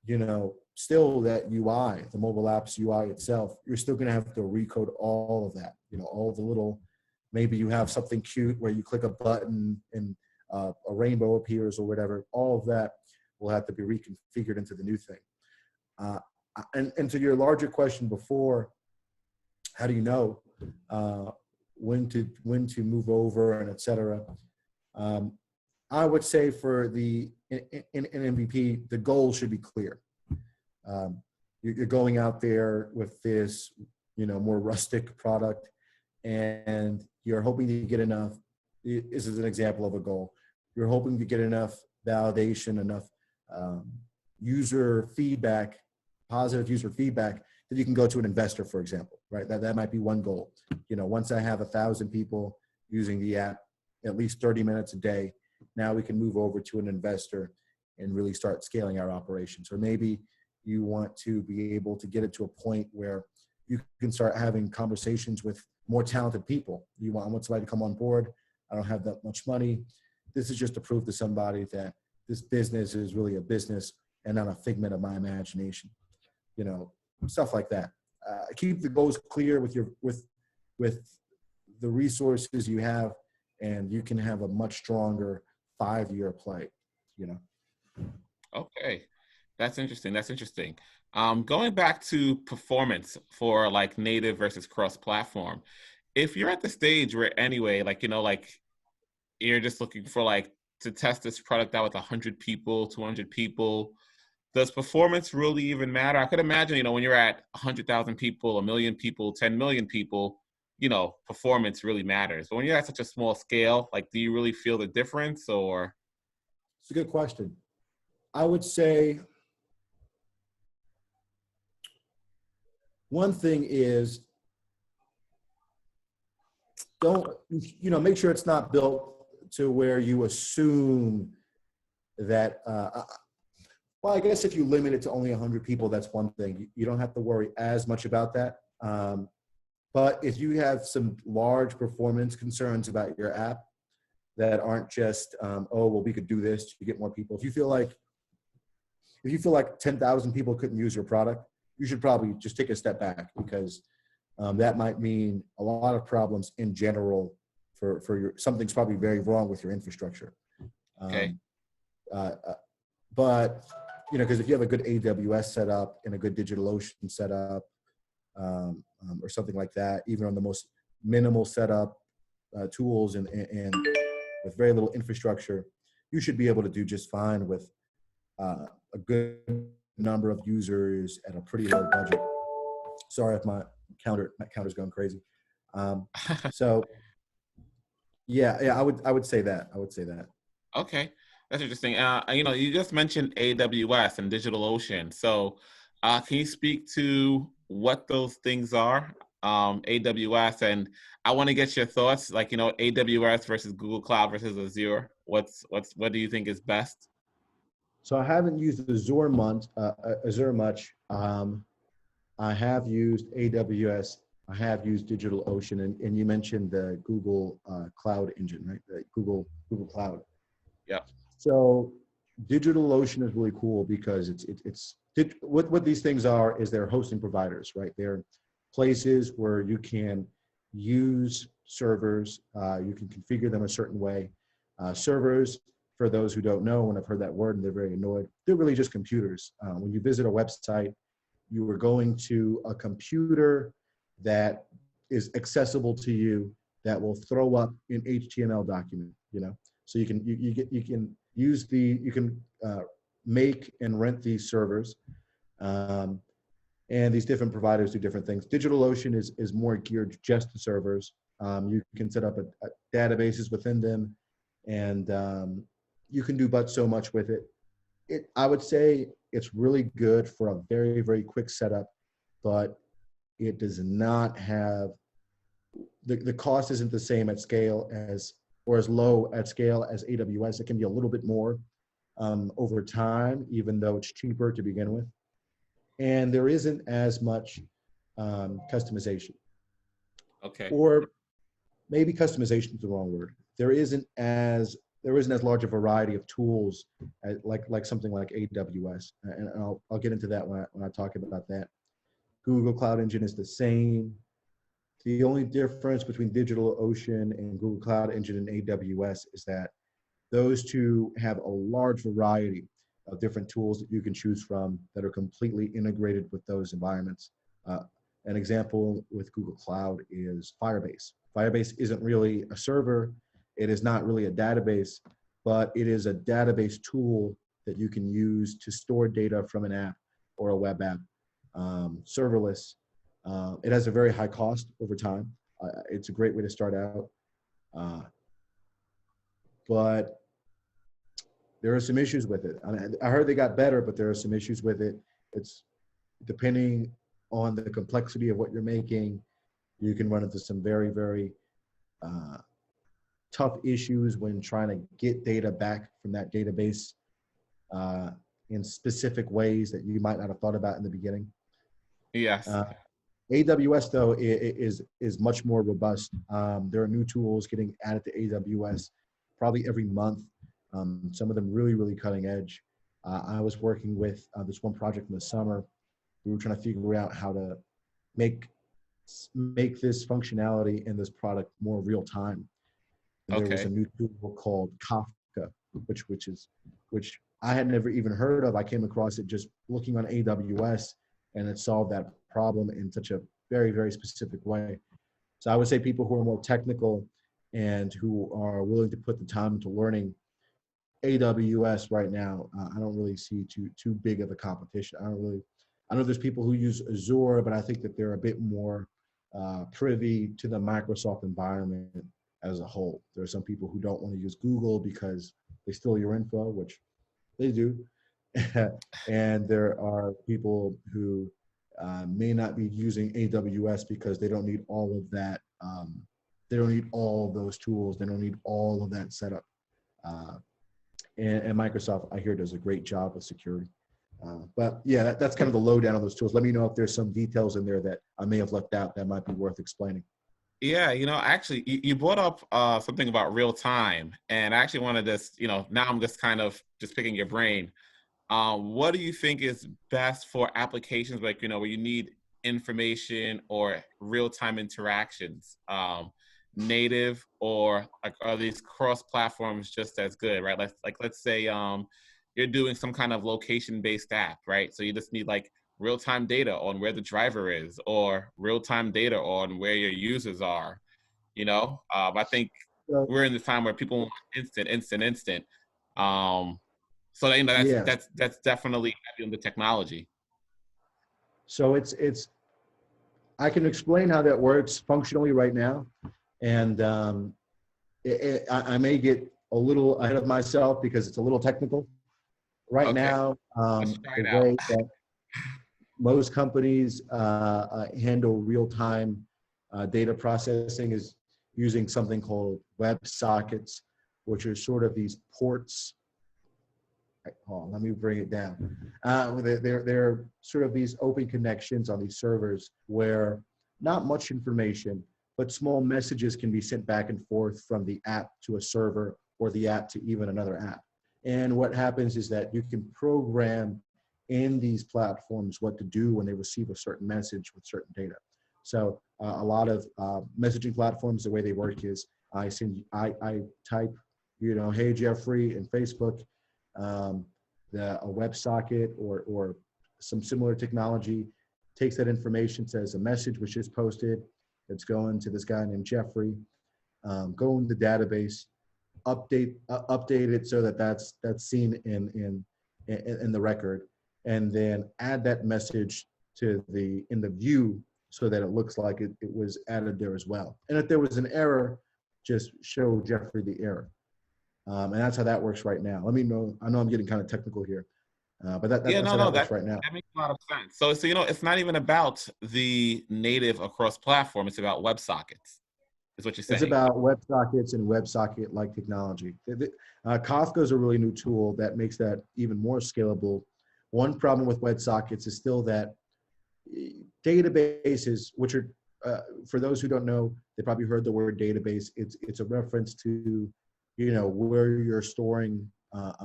you know, still that UI, the mobile app's UI itself, you're still going to have to recode all of that. You know, all the little, maybe you have something cute where you click a button and a rainbow appears or whatever. All of that will have to be reconfigured into the new thing. And to your larger question before, how do you know when to move over and et cetera? I would say for in MVP, the goal should be clear. You're going out there with this, you know, more rustic product, and you're hoping to get enough. This is an example of a goal. You're hoping to get enough validation, enough user feedback, positive user feedback, that you can go to an investor, for example, right? That might be one goal. You know, once I have 1,000 people using the app, at least 30 minutes a day, now we can move over to an investor and really start scaling our operations. Or maybe you want to be able to get it to a point where you can start having conversations with more talented people. I want somebody to come on board. I don't have that much money. This is just to prove to somebody that this business is really a business and not a figment of my imagination. You know, stuff like that. Keep the goals clear with the resources you have, and you can have a much stronger 5-year play, you know. Okay, that's interesting. That's interesting. Going back to performance for like native versus cross-platform, if you're at the stage where anyway, like, you know, like you're just looking for like to test this product out with 100 people, 200 people, does performance really even matter? I could imagine, you know, when you're at 100,000 people, 1,000,000 people, 10 million people, you know, performance really matters. But when you're at such a small scale, like, do you really feel the difference, or? It's a good question. I would say one thing is, make sure it's not built to where you assume that, well, I guess if you limit it to only 100 people, that's one thing. You don't have to worry as much about that. But if you have some large performance concerns about your app that aren't just, oh, well, we could do this to get more people. If you feel like 10,000 people couldn't use your product, you should probably just take a step back, because that might mean a lot of problems in general for your, something's probably very wrong with your infrastructure. Okay. But, you know, because if you have a good AWS setup and a good DigitalOcean setup, or something like that, even on the most minimal setup tools and with very little infrastructure, you should be able to do just fine with a good number of users at a pretty low budget. Sorry if my counter's going crazy. So yeah, I would say that. Okay. That's interesting. You just mentioned AWS and DigitalOcean. So, can you speak to what those things are? AWS, and I want to get your thoughts. Like, AWS versus Google Cloud versus Azure. What do you think is best? So I haven't used Azure much. I have used AWS. I have used DigitalOcean, and you mentioned the Google Cloud engine, right? The Google Cloud. Yeah. So DigitalOcean is really cool because what these things are is they're hosting providers, right? They're places where you can use servers. You can configure them a certain way. Servers, for those who don't know, and I've heard that word and they're very annoyed, they're really just computers. When you visit a website, you are going to a computer that is accessible to you that will throw up an HTML document, so you can make and rent these servers, and these different providers do different things. DigitalOcean is more geared just to servers. You can set up a databases within them, and you can do but so much with it. I would say it's really good for a very, very quick setup, but it does not have, the cost isn't the same at scale or as low at scale as AWS. It can be a little bit more over time, even though it's cheaper to begin with. And there isn't as much customization. Okay. Or maybe customization is the wrong word. There isn't as large a variety of tools like something like AWS, and I'll get into that when I talk about that. Google Cloud Engine is the same. The only difference between DigitalOcean and Google Cloud Engine and AWS is that those two have a large variety of different tools that you can choose from that are completely integrated with those environments. An example with Google Cloud is Firebase. Firebase isn't really a server. It is not really a database, but it is a database tool that you can use to store data from an app or a web app, serverless. It has a very high cost over time. It's a great way to start out. But there are some issues with it. I heard they got better, but there are some issues with it. It's depending on the complexity of what you're making, you can run into some very, very tough issues when trying to get data back from that database in specific ways that you might not have thought about in the beginning. Yes. AWS, though, is much more robust. There are new tools getting added to AWS probably every month. Some of them really, really cutting edge. I was working with this one project in the summer. We were trying to figure out how to make this functionality in this product more real time. And there was a new tool called Kafka, which I had never even heard of. I came across it just looking on AWS, and it solved that problem in such a very, very specific way. So I would say people who are more technical and who are willing to put the time into learning AWS right now, I don't really see too big of a competition. I know there's people who use Azure, but I think that they're a bit more privy to the Microsoft environment as a whole. There are some people who don't want to use Google because they steal your info, which they do. And there are people who may not be using AWS because they don't need all of that. They don't need all of those tools. They don't need all of that setup. And Microsoft, I hear, does a great job with security. But yeah, that's kind of the lowdown on those tools. Let me know if there's some details in there that I may have left out that might be worth explaining. Yeah, actually, you brought up something about real time, and I actually wanted to, now I'm just kind of just picking your brain. What do you think is best for applications like, where you need information or real-time interactions? Native, or are these cross platforms just as good, right? Let's say you're doing some kind of location-based app, right? So you just need real-time data on where the driver is, or real-time data on where your users are. I think we're in the time where people want instant. So that's definitely heavy on the technology. So I can explain how that works functionally right now, and I may get a little ahead of myself because it's a little technical. Right Okay, now, let's try the it out. way that most companies handle real-time data processing is using something called WebSockets, which are sort of these ports. Hold on, let me bring it down. They're sort of these open connections on these servers where not much information, but small messages can be sent back and forth from the app to a server or the app to even another app. And what happens is that you can program in these platforms what to do when they receive a certain message with certain data. So a lot of messaging platforms, the way they work is I type, hey Jeffrey in Facebook, a WebSocket or some similar technology takes that information, says a message was just posted, it's going to this guy named Jeffrey, go in the database, update it so that that's seen in the record, and then add that message to in the view so that it looks like it was added there as well. And if there was an error, just show Jeffrey the error. And that's how that works right now. Let me know. I know I'm getting kind of technical here, but that's how that works right now. That makes a lot of sense. So it's not even about the native across platform. It's about WebSockets, is what you're saying. It's about WebSockets and WebSocket-like technology. Kafka is a really new tool that makes that even more scalable. One problem with WebSockets is still that databases, which are, for those who don't know, they probably heard the word database. It's a reference to, where you're storing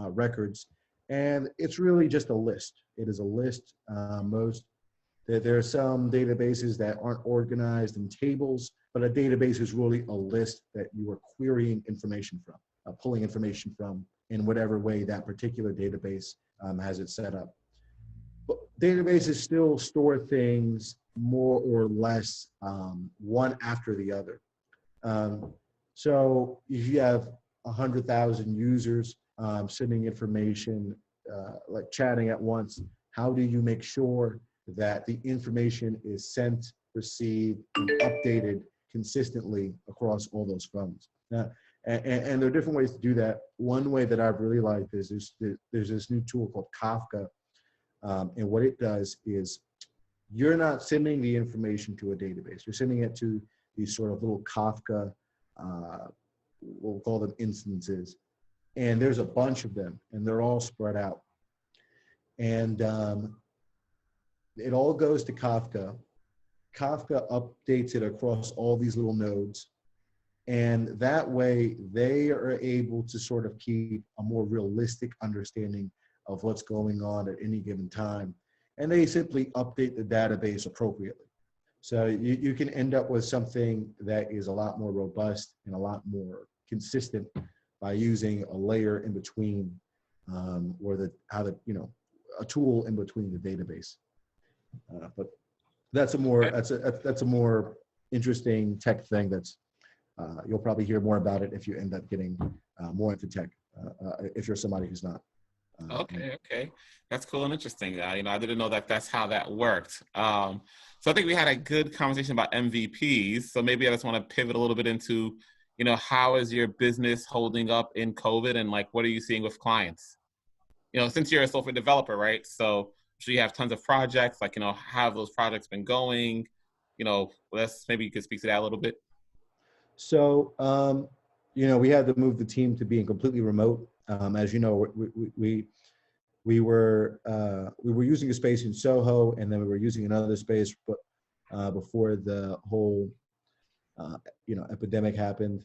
records. And it's really just a list. It is a list. There are some databases that aren't organized in tables, but a database is really a list that you are querying information from, pulling information from in whatever way that particular database has it set up. But databases still store things more or less one after the other. So if you have 100,000 users sending information, like chatting at once, how do you make sure that the information is sent, received, and updated consistently across all those phones? And there are different ways to do that. One way that I've really liked is there's this new tool called Kafka. And what it does is you're not sending the information to a database. You're sending it to these sort of little Kafka, we'll call them instances. And there's a bunch of them, and they're all spread out. And it all goes to Kafka. Kafka updates it across all these little nodes. And that way they are able to sort of keep a more realistic understanding of what's going on at any given time. And they simply update the database appropriately. So you can end up with something that is a lot more robust and a lot more consistent by using a layer in between, or a tool in between the database. But that's a more interesting tech thing. That's you'll probably hear more about it if you end up getting more into tech. If you're somebody who's not. Okay, that's cool and interesting. I didn't know that that's how that worked. So I think we had a good conversation about MVPs. So maybe I just want to pivot a little bit into, how is your business holding up in COVID, and like, what are you seeing with clients? Since you're a software developer, right? So I'm sure you have tons of projects. Like, how have those projects been going? Maybe you could speak to that a little bit. So, we had to move the team to being completely remote. As you know, we were using a space in Soho, and then we were using another space, but before the whole epidemic happened.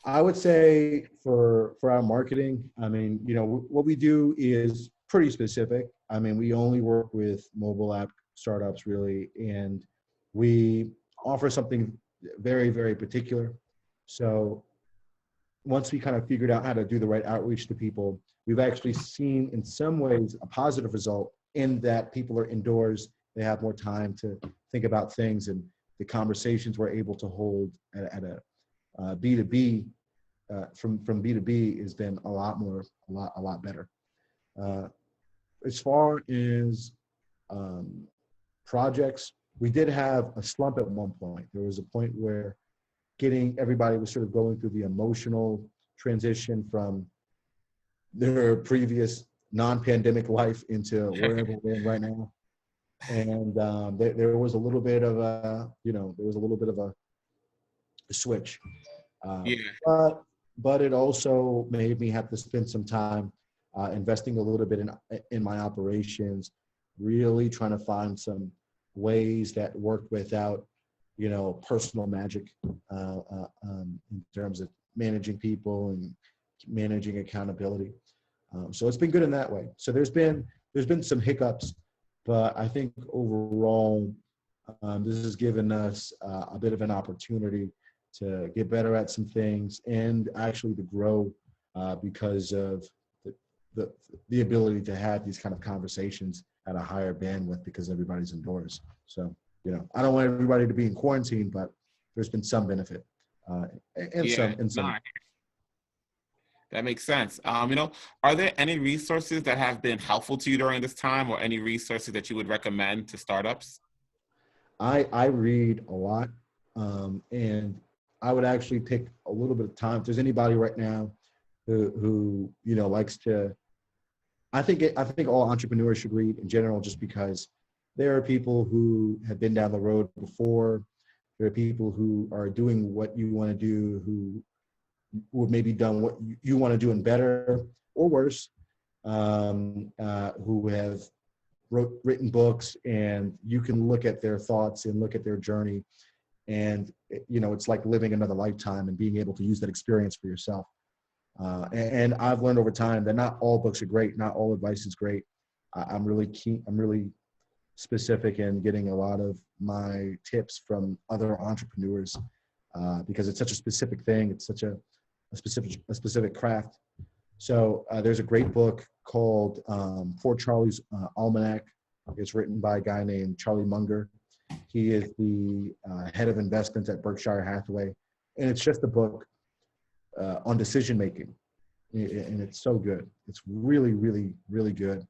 I would say for our marketing, what we do is pretty specific. We only work with mobile app startups really, and we offer something very, very particular. So once we kind of figured out how to do the right outreach to people, we've actually seen in some ways a positive result in that people are indoors, they have more time to think about things, and the conversations we're able to hold at a B2B, from B2B has been a lot better. As far as projects, we did have a slump at one point. There was a point where everybody was sort of going through the emotional transition from their previous non-pandemic life into wherever we're in right now. And there was a little bit of a, switch. Yeah. But it also made me have to spend some time investing a little bit in my operations, really trying to find some ways that worked without, personal magic in terms of managing people and managing accountability. So it's been good in that way. So there's been some hiccups, but I think overall, this has given us a bit of an opportunity to get better at some things and actually to grow because of the ability to have these kind of conversations at a higher bandwidth because everybody's indoors. So, I don't want everybody to be in quarantine, but there's been some benefit and Yeah. some. That makes sense. Are there any resources that have been helpful to you during this time, or any resources that you would recommend to startups? I read a lot, and I would actually take a little bit of time. If there's anybody right now who likes to, I think all entrepreneurs should read in general, just because there are people who have been down the road before. There are people who are doing what you want to do, who have maybe done what you want to do and better or worse, who have written books, and you can look at their thoughts and look at their journey, and it's like living another lifetime and being able to use that experience for yourself. And I've learned over time that not all books are great, not all advice is great. I'm really specific in getting a lot of my tips from other entrepreneurs because it's such a specific thing. It's such a specific craft. So there's a great book called For Charlie's Almanac. It's written by a guy named Charlie Munger. He is the head of investments at Berkshire Hathaway. And it's just a book on decision making. And it's so good. It's really, really, really good.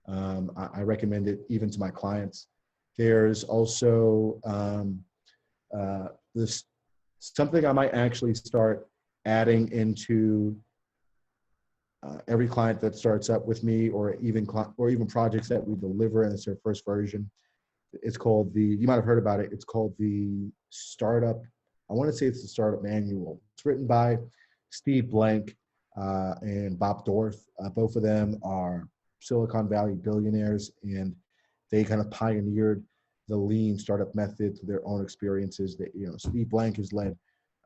I recommend it even to my clients. There's also this something I might actually start adding into every client that starts up with me, or even projects that we deliver, and it's their first version. It's called you might have heard about it. It's called the Startup. I want to say it's the Startup Manual. It's written by Steve Blank and Bob Dorff. Both of them are Silicon Valley billionaires, and they kind of pioneered the lean startup method through their own experiences. That Steve Blank has led,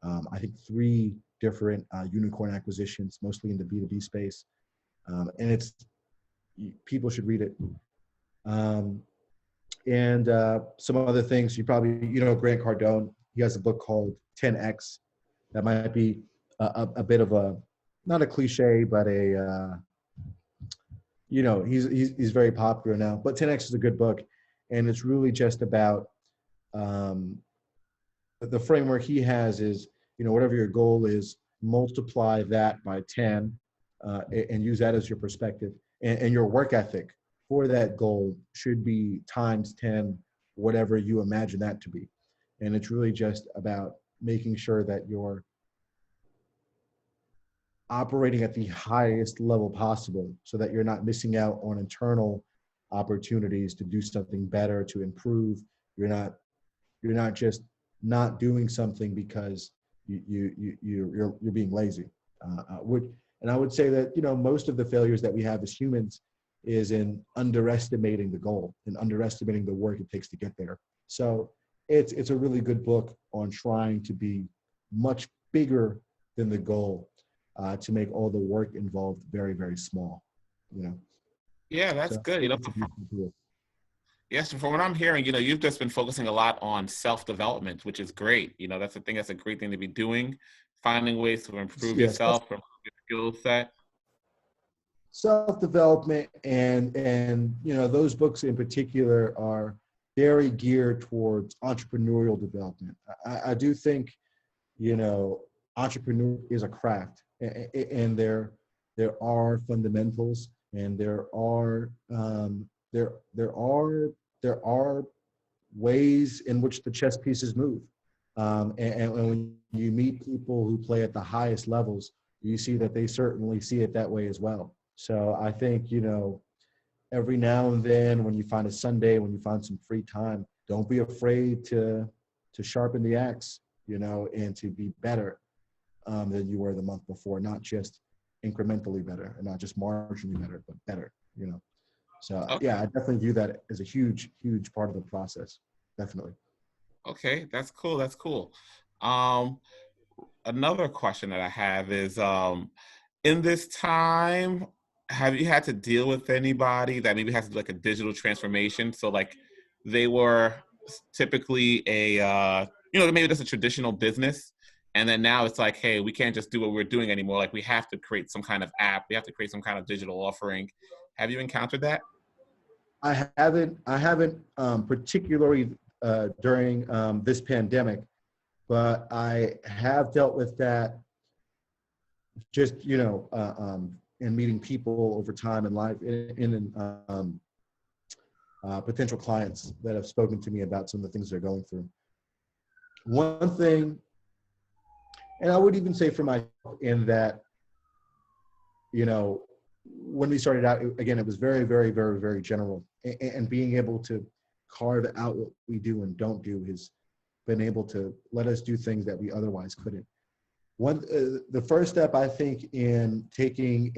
I think, 3 different unicorn acquisitions, mostly in the B2B space, and people should read it. And some other things you probably Grant Cardone. He has a book called 10X. That might be a bit of a, not a cliche, but a he's very popular now. But 10X is a good book, and it's really just about the framework he has is, whatever your goal is, multiply that by 10 and use that as your perspective. And your work ethic for that goal should be times 10, whatever you imagine that to be. And it's really just about making sure that you're operating at the highest level possible so that you're not missing out on internal opportunities to do something better, to improve. You're not just not doing something because you're being lazy. And I would say that most of the failures that we have as humans is in underestimating the goal and underestimating the work it takes to get there. So it's a really good book on trying to be much bigger than the goal, to make all the work involved very, very small. Yeah, that's So, good. Yes, from what I'm hearing, you've just been focusing a lot on self-development, which is great. That's a great thing to be doing, finding ways to improve yes, yourself, improve your skill set. Self-development and those books in particular are very geared towards entrepreneurial development. I do think entrepreneur is a craft, and there are fundamentals, and there are ways in which the chess pieces move. And when you meet people who play at the highest levels, you see that they certainly see it that way as well. So I think, every now and then when you find a Sunday, when you find some free time, don't be afraid to sharpen the axe, and to be better than you were the month before, not just incrementally better and not just marginally better, but better, So Okay. yeah, I definitely view that as a huge, huge part of the process. Definitely. Okay, that's cool. That's cool. Um, Another question that I have is, in this time, have you had to deal with anybody that maybe has like a digital transformation? So like they were typically maybe just a traditional business. And then now it's like, hey, we can't just do what we're doing anymore. Like we have to create some kind of app. We have to create some kind of digital offering. Have you encountered that? I haven't particularly during this pandemic, but I have dealt with that just, in meeting people over time in life, potential clients that have spoken to me about some of the things they're going through. One thing, and I would even say for myself, in that, when we started out, again, it was very, very, very, very general. And being able to carve out what we do and don't do has been able to let us do things that we otherwise couldn't. The first step, I think, in taking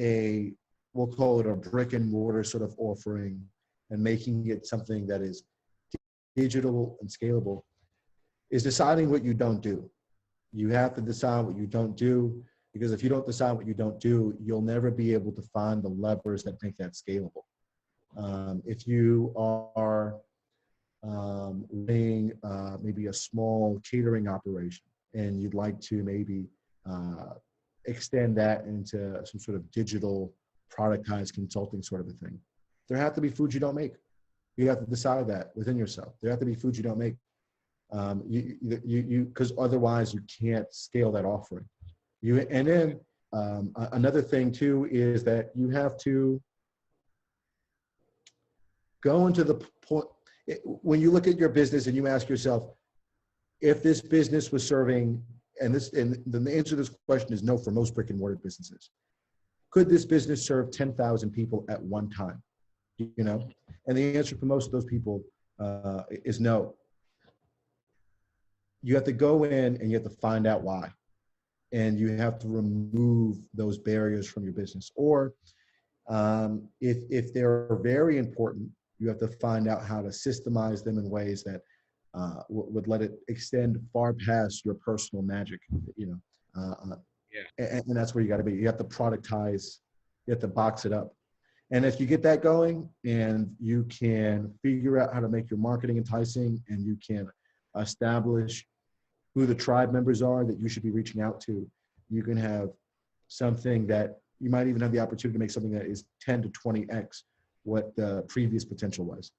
we'll call it a brick and mortar sort of offering and making it something that is digital and scalable, is deciding what you don't do. You have to decide what you don't do, because if you don't decide what you don't do, you'll never be able to find the levers that make that scalable. If you are running maybe a small catering operation and you'd like to maybe extend that into some sort of digital productized consulting sort of a thing, there have to be foods you don't make. You have to decide that within yourself. There have to be foods you don't make. Because otherwise you can't scale that offering. And then another thing too is that you have to go into the point when you look at your business and you ask yourself, if this business was serving, and then the answer to this question is no for most brick and mortar businesses. Could this business serve 10,000 people at one time? And the answer for most of those people is no. You have to go in and you have to find out why. And you have to remove those barriers from your business. Or if they're very important, you have to find out how to systemize them in ways that would let it extend far past your personal magic, and that's where you got to be. You have to productize, you have to box it up. And if you get that going and you can figure out how to make your marketing enticing, and you can establish who the tribe members are that you should be reaching out to, you can have something that you might even have the opportunity to make something that is 10 to 20x what the previous potential was.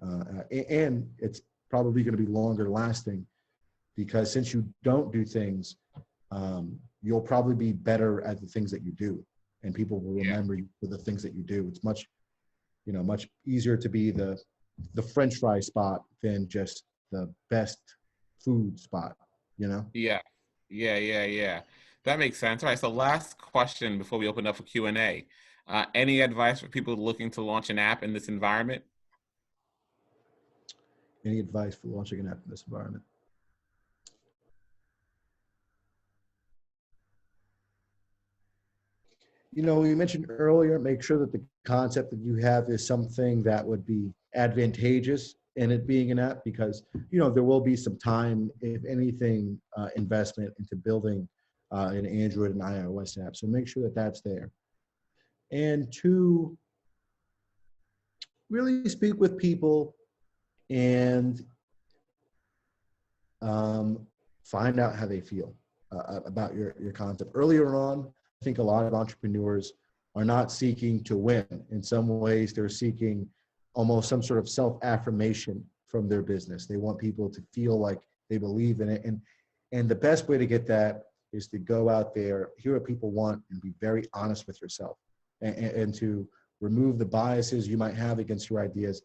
And it's probably going to be longer lasting, because since you don't do things, you'll probably be better at the things that you do, and people will remember you for the things that you do. It's much easier to be the French fry spot than just the best food spot, Yeah. That makes sense. All right. So last question before we open up for Q&A. Any advice for people looking to launch an app in this environment? Any advice for launching an app in this environment? We mentioned earlier, make sure that the concept that you have is something that would be advantageous in it being an app, because, there will be some time, if anything, investment into building an Android and iOS app. So make sure that that's there. And two, really speak with people and find out how they feel about your concept. Earlier on, I think a lot of entrepreneurs are not seeking to win. In some ways, they're seeking almost some sort of self-affirmation from their business. They want people to feel like they believe in it. And the best way to get that is to go out there, hear what people want, and be very honest with yourself, and to remove the biases you might have against your ideas.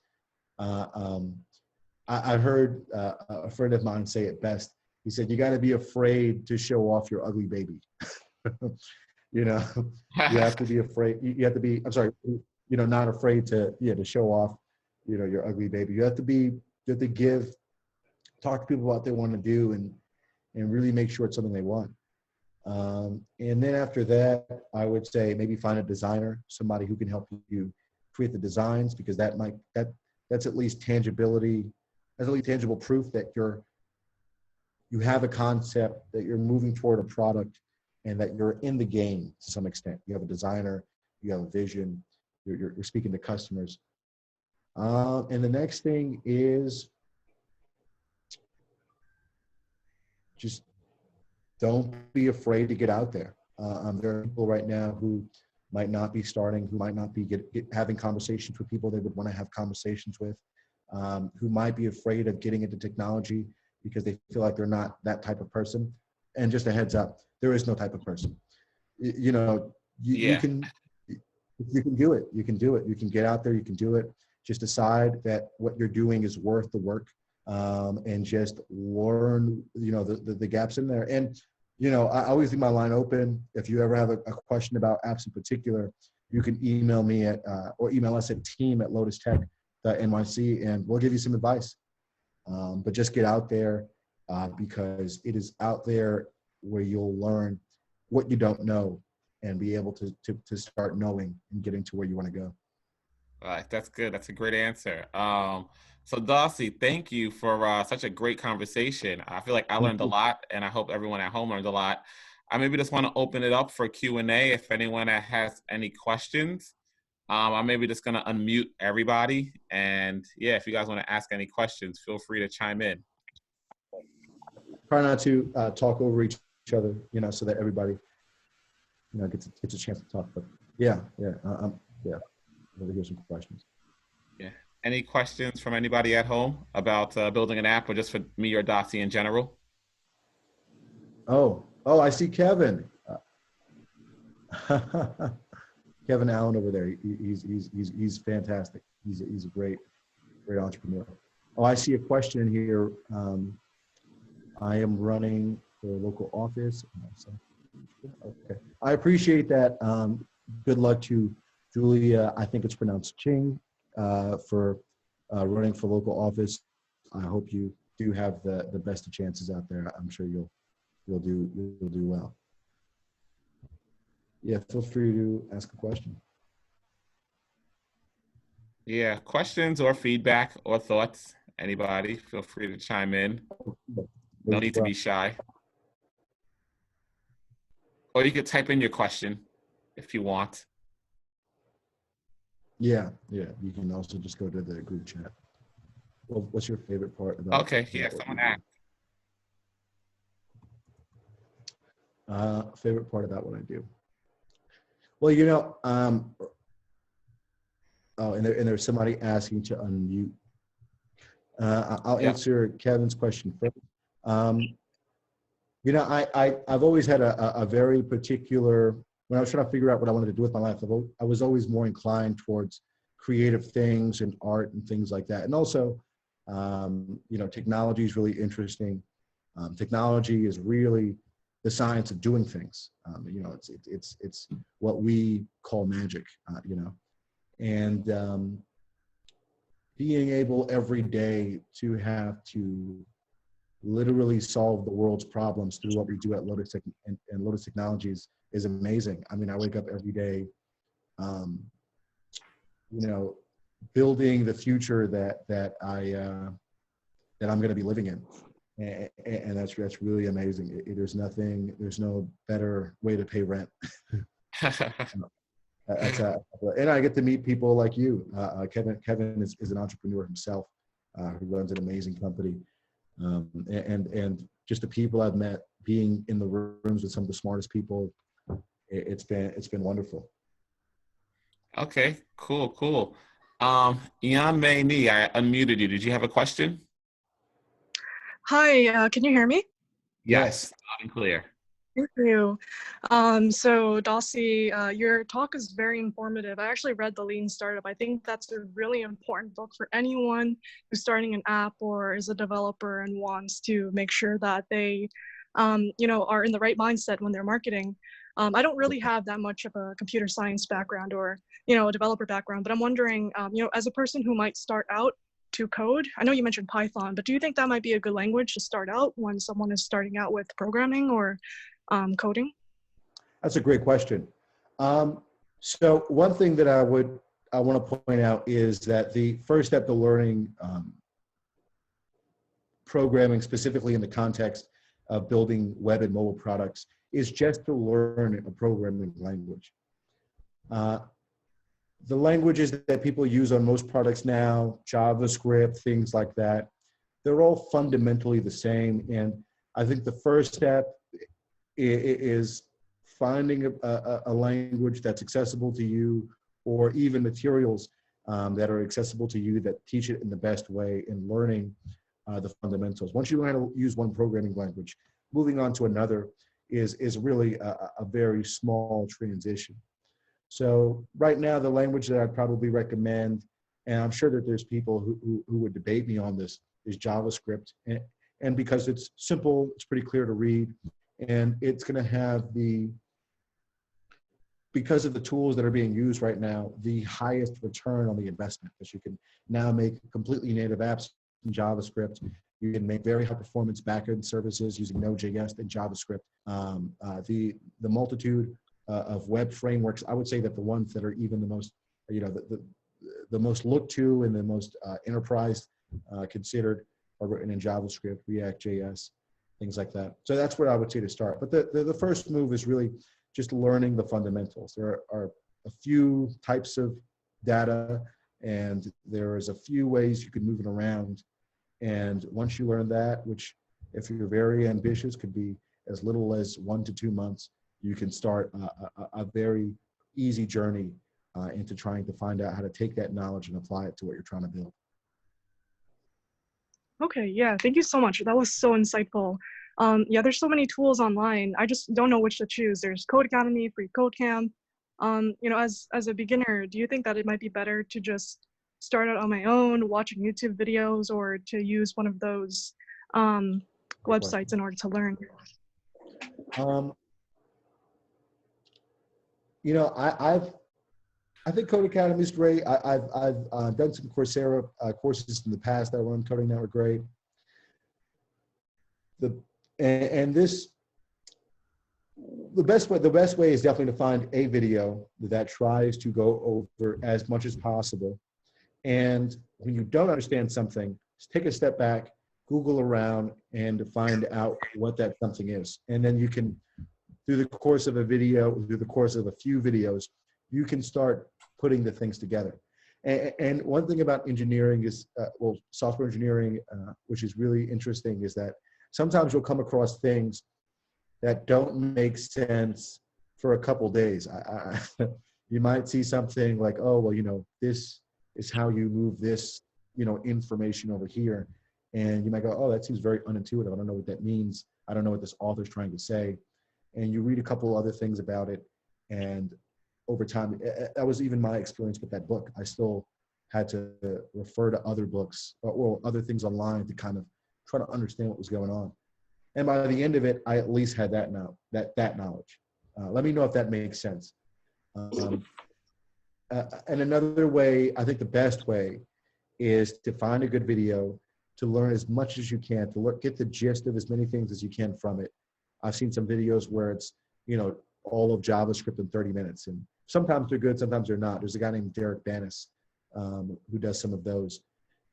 I heard a friend of mine say it best. He said, you got to be afraid to show off your ugly baby. You know, you have to be afraid. You have to be, I'm sorry, you know, not afraid to, to show off, you know, your ugly baby. You have to talk to people about what they want to do and really make sure it's something they want. And then after that, I would say maybe find a designer, somebody who can help you create the designs, because that's at least tangibility, that's at least tangible proof that you have a concept, that you're moving toward a product, and that you're in the game to some extent. You have a designer, you have a vision, you're speaking to customers. And the next thing is just don't be afraid to get out there. There are people right now who might not be starting, who might not be having conversations with people they would want to have conversations with, who might be afraid of getting into technology because they feel like they're not that type of person. And just a heads up, there is no type of person. You know, you can do it. You can do it. You can get out there. You can do it. Just decide that what you're doing is worth the work, and just learn, you know, the gaps in there. And, you know, I always leave my line open. If you ever have a question about apps in particular, you can email me or email us at team@lotustech.nyc, and we'll give you some advice. But just get out there, because it is out there where you'll learn what you don't know and be able to start knowing and getting to where you want to go. All right, that's good. That's a great answer. So Dossey, thank you for such a great conversation. I feel like I learned a lot, and I hope everyone at home learned a lot. I maybe just want to open it up for Q&A if anyone has any questions. I'm maybe just going to unmute everybody. And yeah, if you guys want to ask any questions, feel free to chime in. Try not to talk over each other, you know, so that everybody, you know, gets a chance to talk. But yeah. Let me hear some questions. Yeah. Any questions from anybody at home about building an app, or just for me or Dossey in general? Oh, I see Kevin. Kevin Allen over there. He's fantastic. He's a great entrepreneur. Oh, I see a question in here. I am running for a local office. Okay, I appreciate that. Good luck to Julia, I think it's pronounced Ching, for running for local office. I hope you do have the best of chances out there. I'm sure you'll do well. Yeah, feel free to ask a question. Yeah, questions or feedback or thoughts. Anybody, feel free to chime in. No need to be shy. Or you could type in your question if you want. Yeah. You can also just go to the group chat. Well, what's your favorite part about? Okay, yeah, someone asked. Favorite part about what I do? Well, you know, and there's somebody asking to unmute. I'll answer Kevin's question first. You know, I've always had a very particular, when I was trying to figure out what I wanted to do with my life, I was always more inclined towards creative things and art and things like that. And also, you know, technology is really interesting. Technology is really the science of doing things. You know, it's what we call magic, you know. And being able every day to have to literally solve the world's problems through what we do at Lotus Tech and Lotus Technologies is amazing. I mean, I wake up every day, you know, building the future that I'm going to be living in, and that's really amazing. There's no better way to pay rent. And I get to meet people like you. Kevin is an entrepreneur himself, who runs an amazing company. And just the people I've met, being in the rooms with some of the smartest people, it's been wonderful. Okay, cool. Ian May Ni, I unmuted you. Did you have a question? Hi, can you hear me? Yes, loud and clear. Thank you. So Dossey, your talk is very informative. I actually read The Lean Startup. I think that's a really important book for anyone who's starting an app or is a developer and wants to make sure that they, are in the right mindset when they're marketing. I don't really have that much of a computer science background or, a developer background, but I'm wondering, as a person who might start out to code, I know you mentioned Python, but do you think that might be a good language to start out when someone is starting out with programming or coding? That's a great question. So one thing that I want to point out is that the first step to learning programming, specifically in the context of building web and mobile products, is just to learn a programming language. The languages that people use on most products now, JavaScript, things like that, they're all fundamentally the same. And I think the first step is finding a language that's accessible to you, or even materials that are accessible to you that teach it in the best way, and learning the fundamentals. Once you learn how to use one programming language, moving on to another is really a very small transition. So right now, the language that I'd probably recommend, and I'm sure that there's people who would debate me on this, is JavaScript. And because it's simple, it's pretty clear to read, and it's going to have because of the tools that are being used right now, the highest return on the investment, because you can now make completely native apps in JavaScript. You can make very high performance backend services using Node.js and JavaScript. The multitude of web frameworks, I would say that the ones that are even the most, the most looked to and the most enterprise considered are written in JavaScript, React.js, things like that. So that's what I would say to start. But the first move is really just learning the fundamentals. There are a few types of data, and there is a few ways you can move it around. And once you learn that, which if you're very ambitious could be as little as 1 to 2 months, you can start a very easy journey into trying to find out how to take that knowledge and apply it to what you're trying to build. Okay, yeah, thank you so much. That was so insightful. Yeah, there's so many tools online. I just don't know which to choose. There's Code Academy, Free Code Camp. As a beginner, do you think that it might be better to just start out on my own, watching YouTube videos, or to use one of those websites in order to learn? I think Code Academy is great. I've done some Coursera courses in the past that were on coding that were great. The best way is definitely to find a video that tries to go over as much as possible. And when you don't understand something, just take a step back, Google around, and find out what that something is. And then you can, through the course of a video, through the course of a few videos, you can start putting the things together. And one thing about engineering is, software engineering, which is really interesting, is that sometimes you'll come across things that don't make sense for a couple days. You might see something like, oh, well, this is how you move this, information over here. And you might go, oh, that seems very unintuitive. I don't know what that means. I don't know what this author's trying to say. And you read a couple other things about it, and over time, that was even my experience with that book. I still had to refer to other books or other things online to kind of try to understand what was going on. And by the end of it, I at least had that knowledge. Let me know if that makes sense. And another way, I think the best way, is to find a good video, to learn as much as you can, to get the gist of as many things as you can from it. I've seen some videos where it's, all of JavaScript in 30 minutes. And sometimes they're good, sometimes they're not. There's a guy named Derek Banis who does some of those.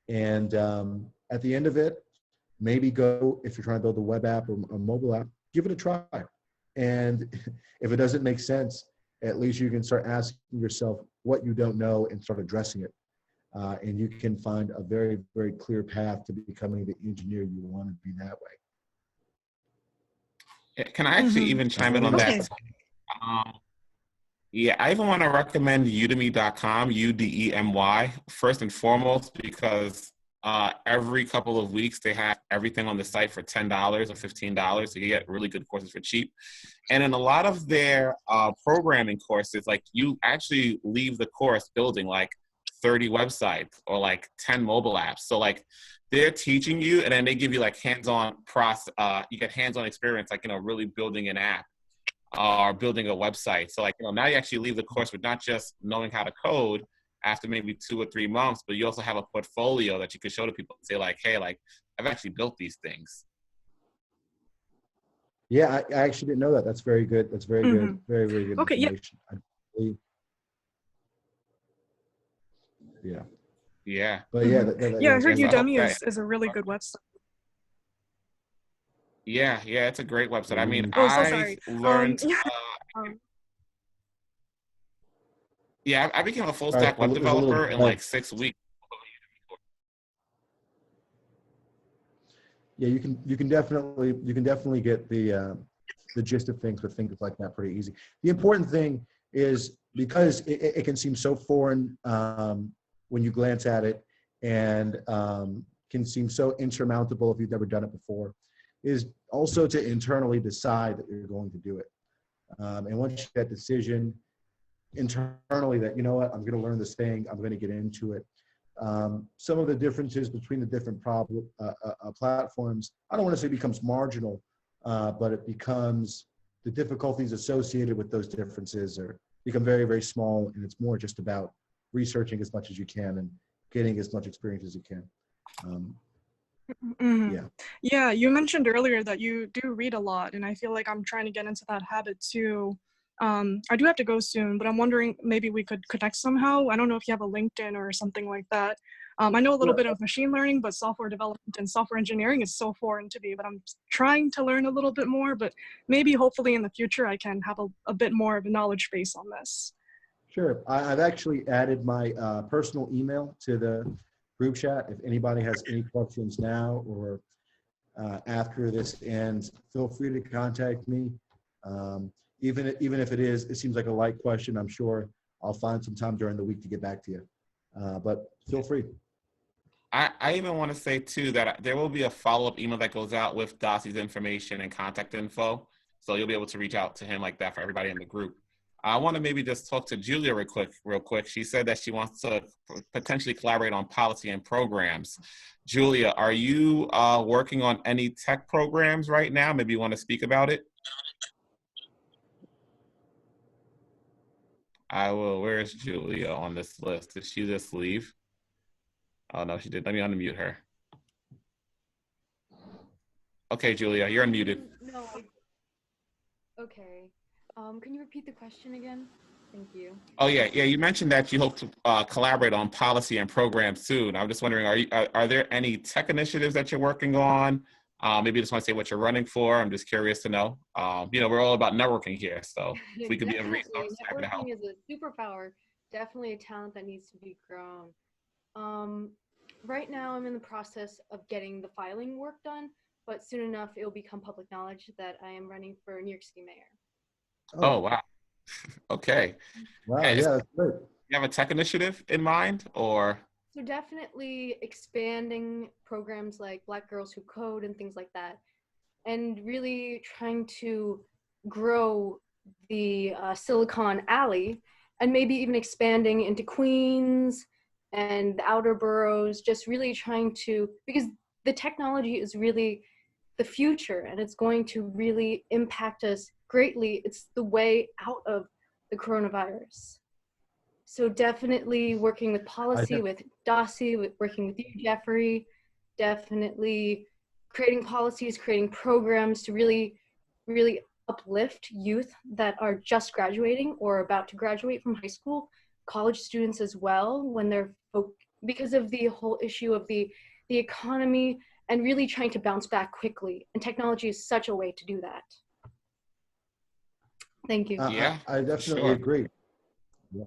And at the end of it, maybe go, if you're trying to build a web app or a mobile app, give it a try. And if it doesn't make sense, at least you can start asking yourself what you don't know and start addressing it. And you can find a very, very clear path to becoming the engineer you want to be that way. Can I actually even chime in on that? Yeah, I even want to recommend udemy.com, UDEMY, first and foremost, because every couple of weeks, they have everything on the site for $10 or $15. So you get really good courses for cheap. And in a lot of their programming courses, like you actually leave the course building like 30 websites or like 10 mobile apps. So like they're teaching you, and then they give you like hands-on you get hands-on experience, like, really building an app or building a website. So like, now you actually leave the course with not just knowing how to code after maybe 2 or 3 months, but you also have a portfolio that you can show to people and say like, hey, like I've actually built these things. Yeah, I actually didn't know that. That's very good. That's very good. Very, very good Okay, information. Yeah. Yeah. But yeah, yeah, I heard so Udemy is a really good website. Yeah, it's a great website. I mean, Oh, so I sorry. learned. Yeah, I became a full stack web developer in like 6 weeks. Yeah, you can definitely get the gist of things with things like that pretty easy. The important thing is, because it can seem so foreign when you glance at it, and can seem so insurmountable if you've never done it before, is also to internally decide that you're going to do it. And once you get that decision internally that, you know what, I'm going to learn this thing, I'm going to get into it. Some of the differences between the different platforms, I don't want to say becomes marginal, but it becomes, the difficulties associated with those differences become very, very small, and it's more just about researching as much as you can and getting as much experience as you can. Yeah, you mentioned earlier that you do read a lot, and I feel like I'm trying to get into that habit too. I do have to go soon, but I'm wondering maybe we could connect somehow. I don't know if you have a LinkedIn or something like that. I know a little bit of machine learning, but software development and software engineering is so foreign to me, but I'm trying to learn a little bit more, but maybe hopefully in the future I can have a bit more of a knowledge base on this. Sure. I've actually added my personal email to the group chat. If anybody has any questions now or after this ends, feel free to contact me. Even if it seems like a light question, I'm sure I'll find some time during the week to get back to you. But feel free. I even want to say too that there will be a follow-up email that goes out with Dossey's information and contact info. So you'll be able to reach out to him like that for everybody in the group. I want to maybe just talk to Julia real quick. She said that she wants to potentially collaborate on policy and programs. Julia, are you working on any tech programs right now? Maybe you want to speak about it? I will. Where's Julia on this list? Did she just leave? Oh, no, she did. Let me unmute her. Okay, Julia, you're unmuted. No. Okay. Can you repeat the question again? Thank you. Oh, yeah. You mentioned that you hope to collaborate on policy and programs soon. I'm just wondering, are there any tech initiatives that you're working on? Maybe you just want to say what you're running for. I'm just curious to know. We're all about networking here, so if we could be a resource, happy to help. Networking is a superpower. Definitely a talent that needs to be grown. Right now, I'm in the process of getting the filing work done, but soon enough, it will become public knowledge that I am running for New York City mayor. Oh, wow. Okay. Wow, yeah, that's great. You have a tech initiative in mind, or? So definitely expanding programs like Black Girls Who Code and things like that, and really trying to grow the Silicon Alley, and maybe even expanding into Queens and the outer boroughs, just really trying to, because the technology is really the future and it's going to really impact us greatly. It's the way out of the coronavirus. So definitely working with policy, with Dossey, working with you, Jeffrey, definitely creating policies, creating programs to really, really uplift youth that are just graduating or about to graduate from high school, college students as well, when they're, because of the whole issue of the economy and really trying to bounce back quickly. And technology is such a way to do that. Thank you. Yeah, I definitely agree. Yeah.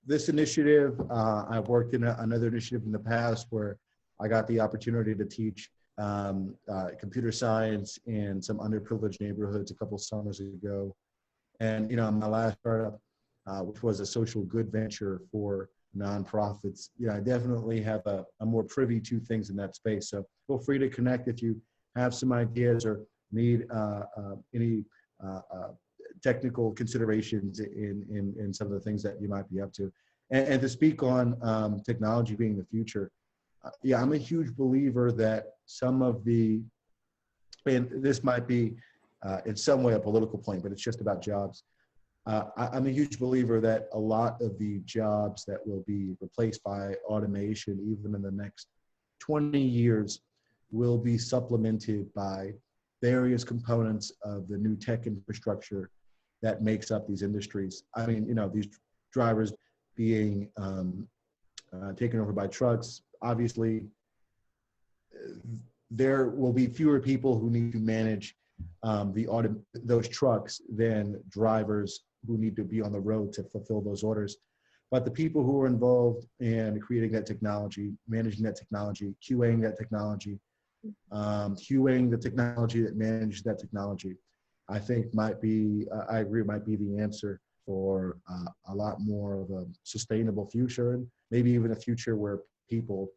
This initiative, I've worked in another initiative in the past where I got the opportunity to teach computer science in some underprivileged neighborhoods a couple summers ago. And, my last startup, which was a social good venture for nonprofits. Yeah, I definitely have a more privy to things in that space. So feel free to connect if you have some ideas or need any technical considerations in some of the things that you might be up to. And to speak on technology being the future, yeah, I'm a huge believer that some of the, and this might be in some way a political point, but it's just about jobs. I'm a huge believer that a lot of the jobs that will be replaced by automation, even in the next 20 years, will be supplemented by various components of the new tech infrastructure that makes up these industries. I mean, you know, these drivers being taken over by trucks, obviously, there will be fewer people who need to manage those trucks than drivers who need to be on the road to fulfill those orders. But the people who are involved in creating that technology, managing that technology, QAing that technology, QAing the technology that manages that technology, I think might be, I agree, might be the answer for a lot more of a sustainable future, and maybe even a future where people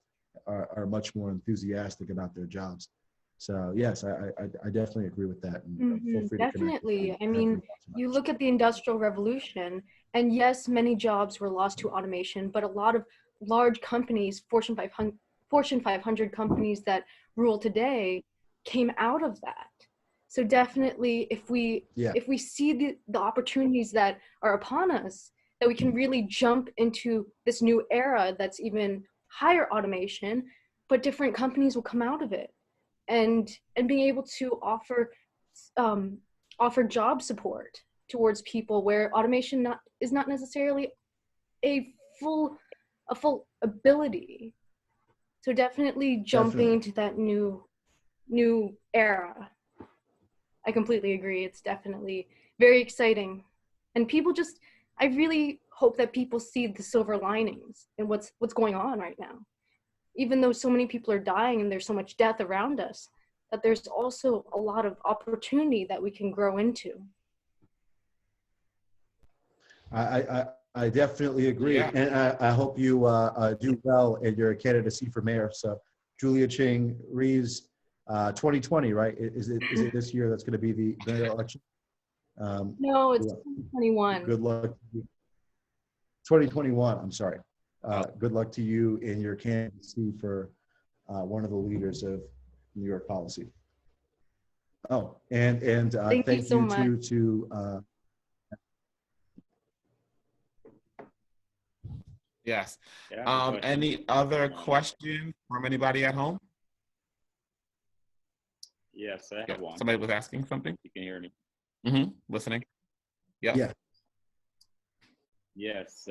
are much more enthusiastic about their jobs. So yes, I definitely agree with that. And feel free to definitely. I mean, you look at the Industrial Revolution, and yes, many jobs were lost to automation, but a lot of large companies, Fortune 500 companies that rule today, came out of that. So definitely, if we see the opportunities that are upon us, that we can really jump into this new era that's even higher automation, but different companies will come out of it. And being able to offer job support towards people where automation is not necessarily a full ability. So definitely jumping into that new era. I completely agree. It's definitely very exciting, and people I really hope that people see the silver linings in what's going on right now. Even though so many people are dying and there's so much death around us, that there's also a lot of opportunity that we can grow into. I definitely agree. Yeah. And I hope you do well in your candidacy for mayor. So Julia Ching Reeves, 2020, right? Is it this year that's going to be the mayor election? No, it's 2021. Good luck. 2021, I'm sorry. Good luck to you in your candidacy for one of the leaders of New York policy. Oh, and thank you so much. to yes. Any other questions from anybody at home? Yes, I have one. Somebody was asking something. You can hear me. Listening. Yep. Yeah. Yes.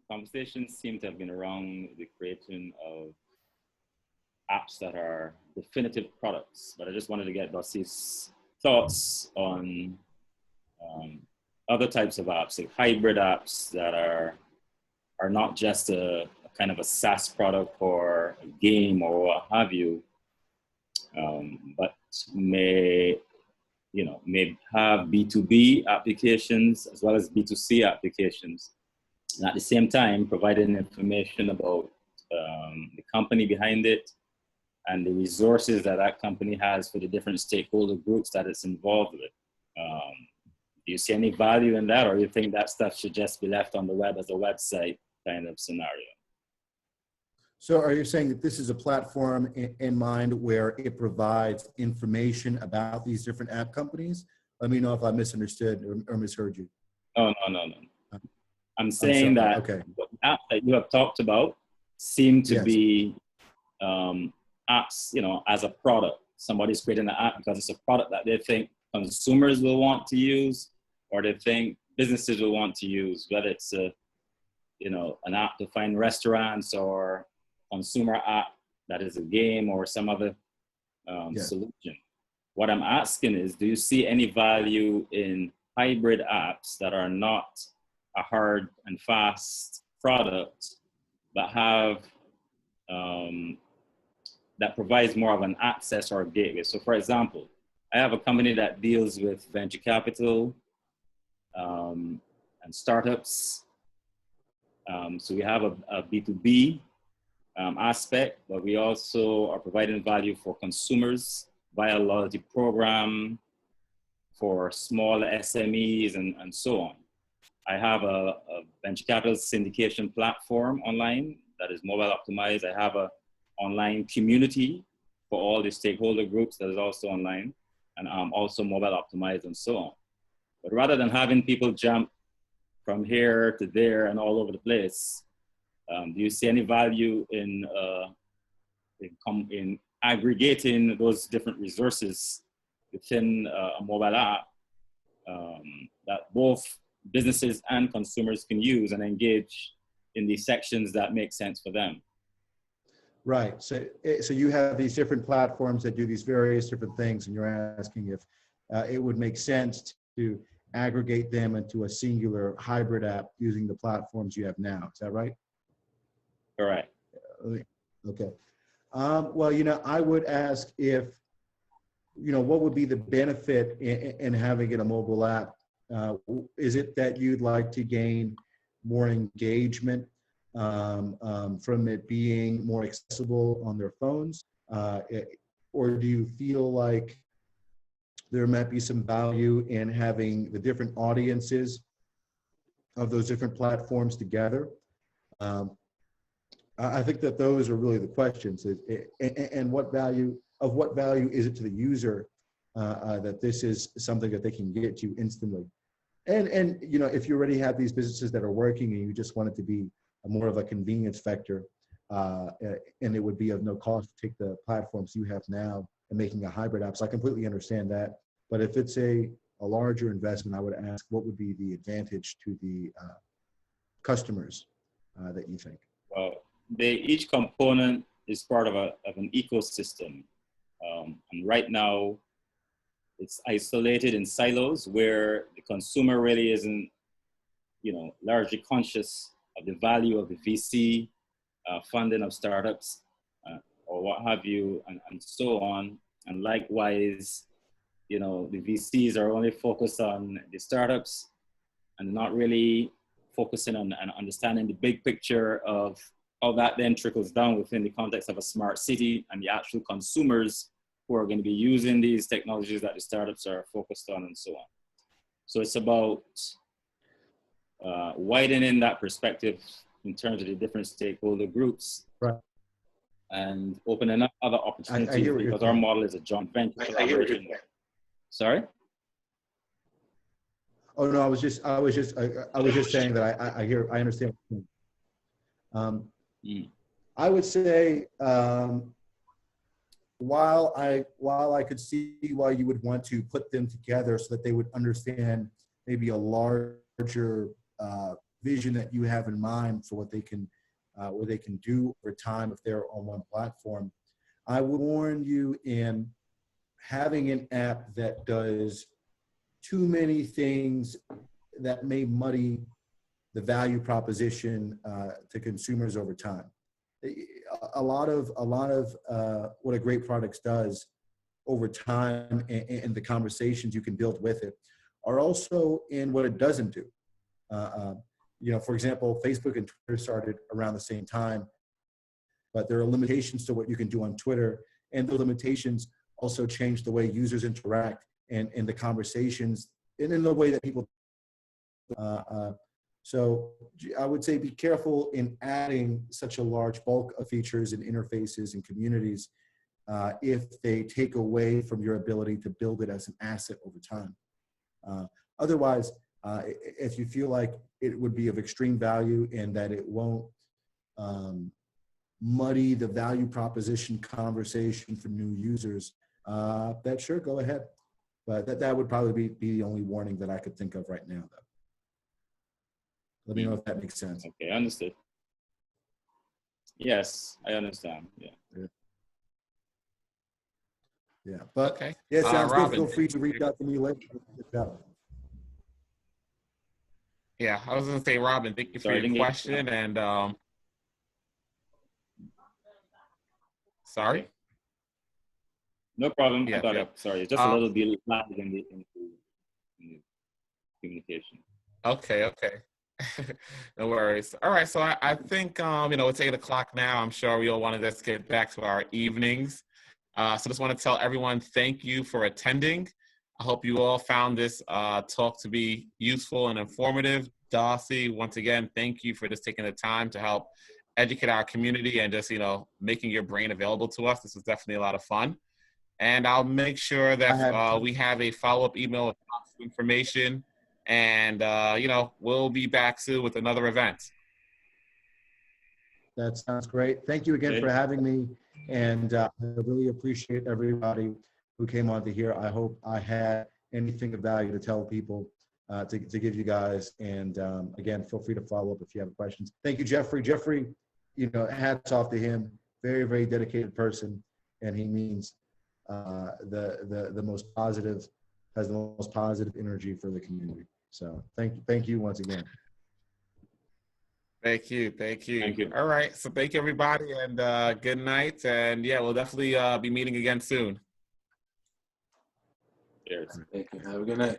Conversations seem to have been around the creation of apps that are definitive products, but I just wanted to get Dossey's thoughts on other types of apps, like hybrid apps that are not just a kind of a SaaS product or a game or what have you, but may have B2B applications as well as B2C applications, and at the same time providing information about the company behind it and the resources that company has for the different stakeholder groups that it's involved with. Do you see any value in that, or you think that stuff should just be left on the web as a website kind of scenario? So are you saying that this is a platform in mind where it provides information about these different app companies? Let me know if I misunderstood or misheard you. Oh, no. I'm saying that the app that you have talked about seem to be apps, as a product. Somebody's creating an app because it's a product that they think consumers will want to use, or they think businesses will want to use, whether it's an app to find restaurants or consumer app that is a game or some other solution. What I'm asking is, do you see any value in hybrid apps that are not a hard and fast product, but have that provides more of an access or a gateway? So for example, I have a company that deals with venture capital, and startups. So we have a B2B aspect, but we also are providing value for consumers via a loyalty program for small SMEs and so on. I have a venture capital syndication platform online that is mobile optimized. I have an online community for all the stakeholder groups that is also online and also mobile optimized and so on. But rather than having people jump from here to there and all over the place, do you see any value in aggregating those different resources within a mobile app that both businesses and consumers can use and engage in these sections that make sense for them? Right. So you have these different platforms that do these various different things, and you're asking if it would make sense to aggregate them into a singular hybrid app using the platforms you have now. Is that right? Correct. Okay. Well, you know, I would ask if, you know, what would be the benefit in having it a mobile app? Is it that you'd like to gain more engagement from it being more accessible on their phones? Or do you feel like there might be some value in having the different audiences of those different platforms together? I think that those are really the questions. And what value is it to the user that this is something that they can get to instantly? And you know, if you already have these businesses that are working and you just want it to be more of a convenience factor, and it would be of no cost to take the platforms you have now and making a hybrid app. So I completely understand that. But if it's a larger investment, I would ask what would be the advantage to the customers that you think? Well, each component is part of an ecosystem. And right now, it's isolated in silos where the consumer really isn't, you know, largely conscious of the value of the VC funding of startups or what have you, and so on. And likewise, you know, the VCs are only focused on the startups and not really focusing on and understanding the big picture of how that then trickles down within the context of a smart city and the actual consumers who are going to be using these technologies that the startups are focused on and so on. So it's about widening that perspective in terms of the different stakeholder groups, right, and opening up other opportunities because our model is a joint venture. Sorry? Oh no, I was just saying that I understand. I would say while I could see why you would want to put them together so that they would understand maybe a larger vision that you have in mind for what they can do over time if they're on one platform, I would warn you in having an app that does too many things that may muddy the value proposition to consumers over time. A lot of what a great product does over time and the conversations you can build with it are also in what it doesn't do. You know, for example, Facebook and Twitter started around the same time, but there are limitations to what you can do on Twitter, and those limitations also change the way users interact and the conversations and in the way that people. So I would say be careful in adding such a large bulk of features and interfaces and communities if they take away from your ability to build it as an asset over time. Otherwise, if you feel like it would be of extreme value and that it won't muddy the value proposition conversation for new users, that sure, go ahead. But that would probably be the only warning that I could think of right now, though. Let me know if that makes sense. Okay, understood. Yes, I understand. Yeah, but Okay. yeah, sounds good. Robin, Feel free to reach out to me later. Yeah, I was gonna say, Robin, thank you for your question. And sorry. No problem. Yeah, I got yeah. it. Sorry, just a little bit lag in the communication. Okay, okay. No worries. All right, so I think you know, it's 8 o'clock now. I'm sure we all want to just get back to our evenings. So just want to tell everyone thank you for attending. I hope you all found this talk to be useful and informative. Dossey, once again, thank you for just taking the time to help educate our community and just, you know, making your brain available to us. This was definitely a lot of fun. And I'll make sure that we have a follow-up email with lots of information. And, you know, we'll be back soon with another event. That sounds great. Thank you again for having me. And I really appreciate everybody who came on to here. I hope I had anything of value to tell people, to give you guys. And again, feel free to follow up if you have questions. Thank you, Jeffrey. Jeffrey, you know, hats off to him. Very, very dedicated person. And he means the most positive, has the most positive energy for the community. So thank you once again. Thank you. Thank you. Thank you. All right. So thank you, everybody, and good night. And yeah, we'll definitely be meeting again soon. Cheers. Thank you. Have a good night.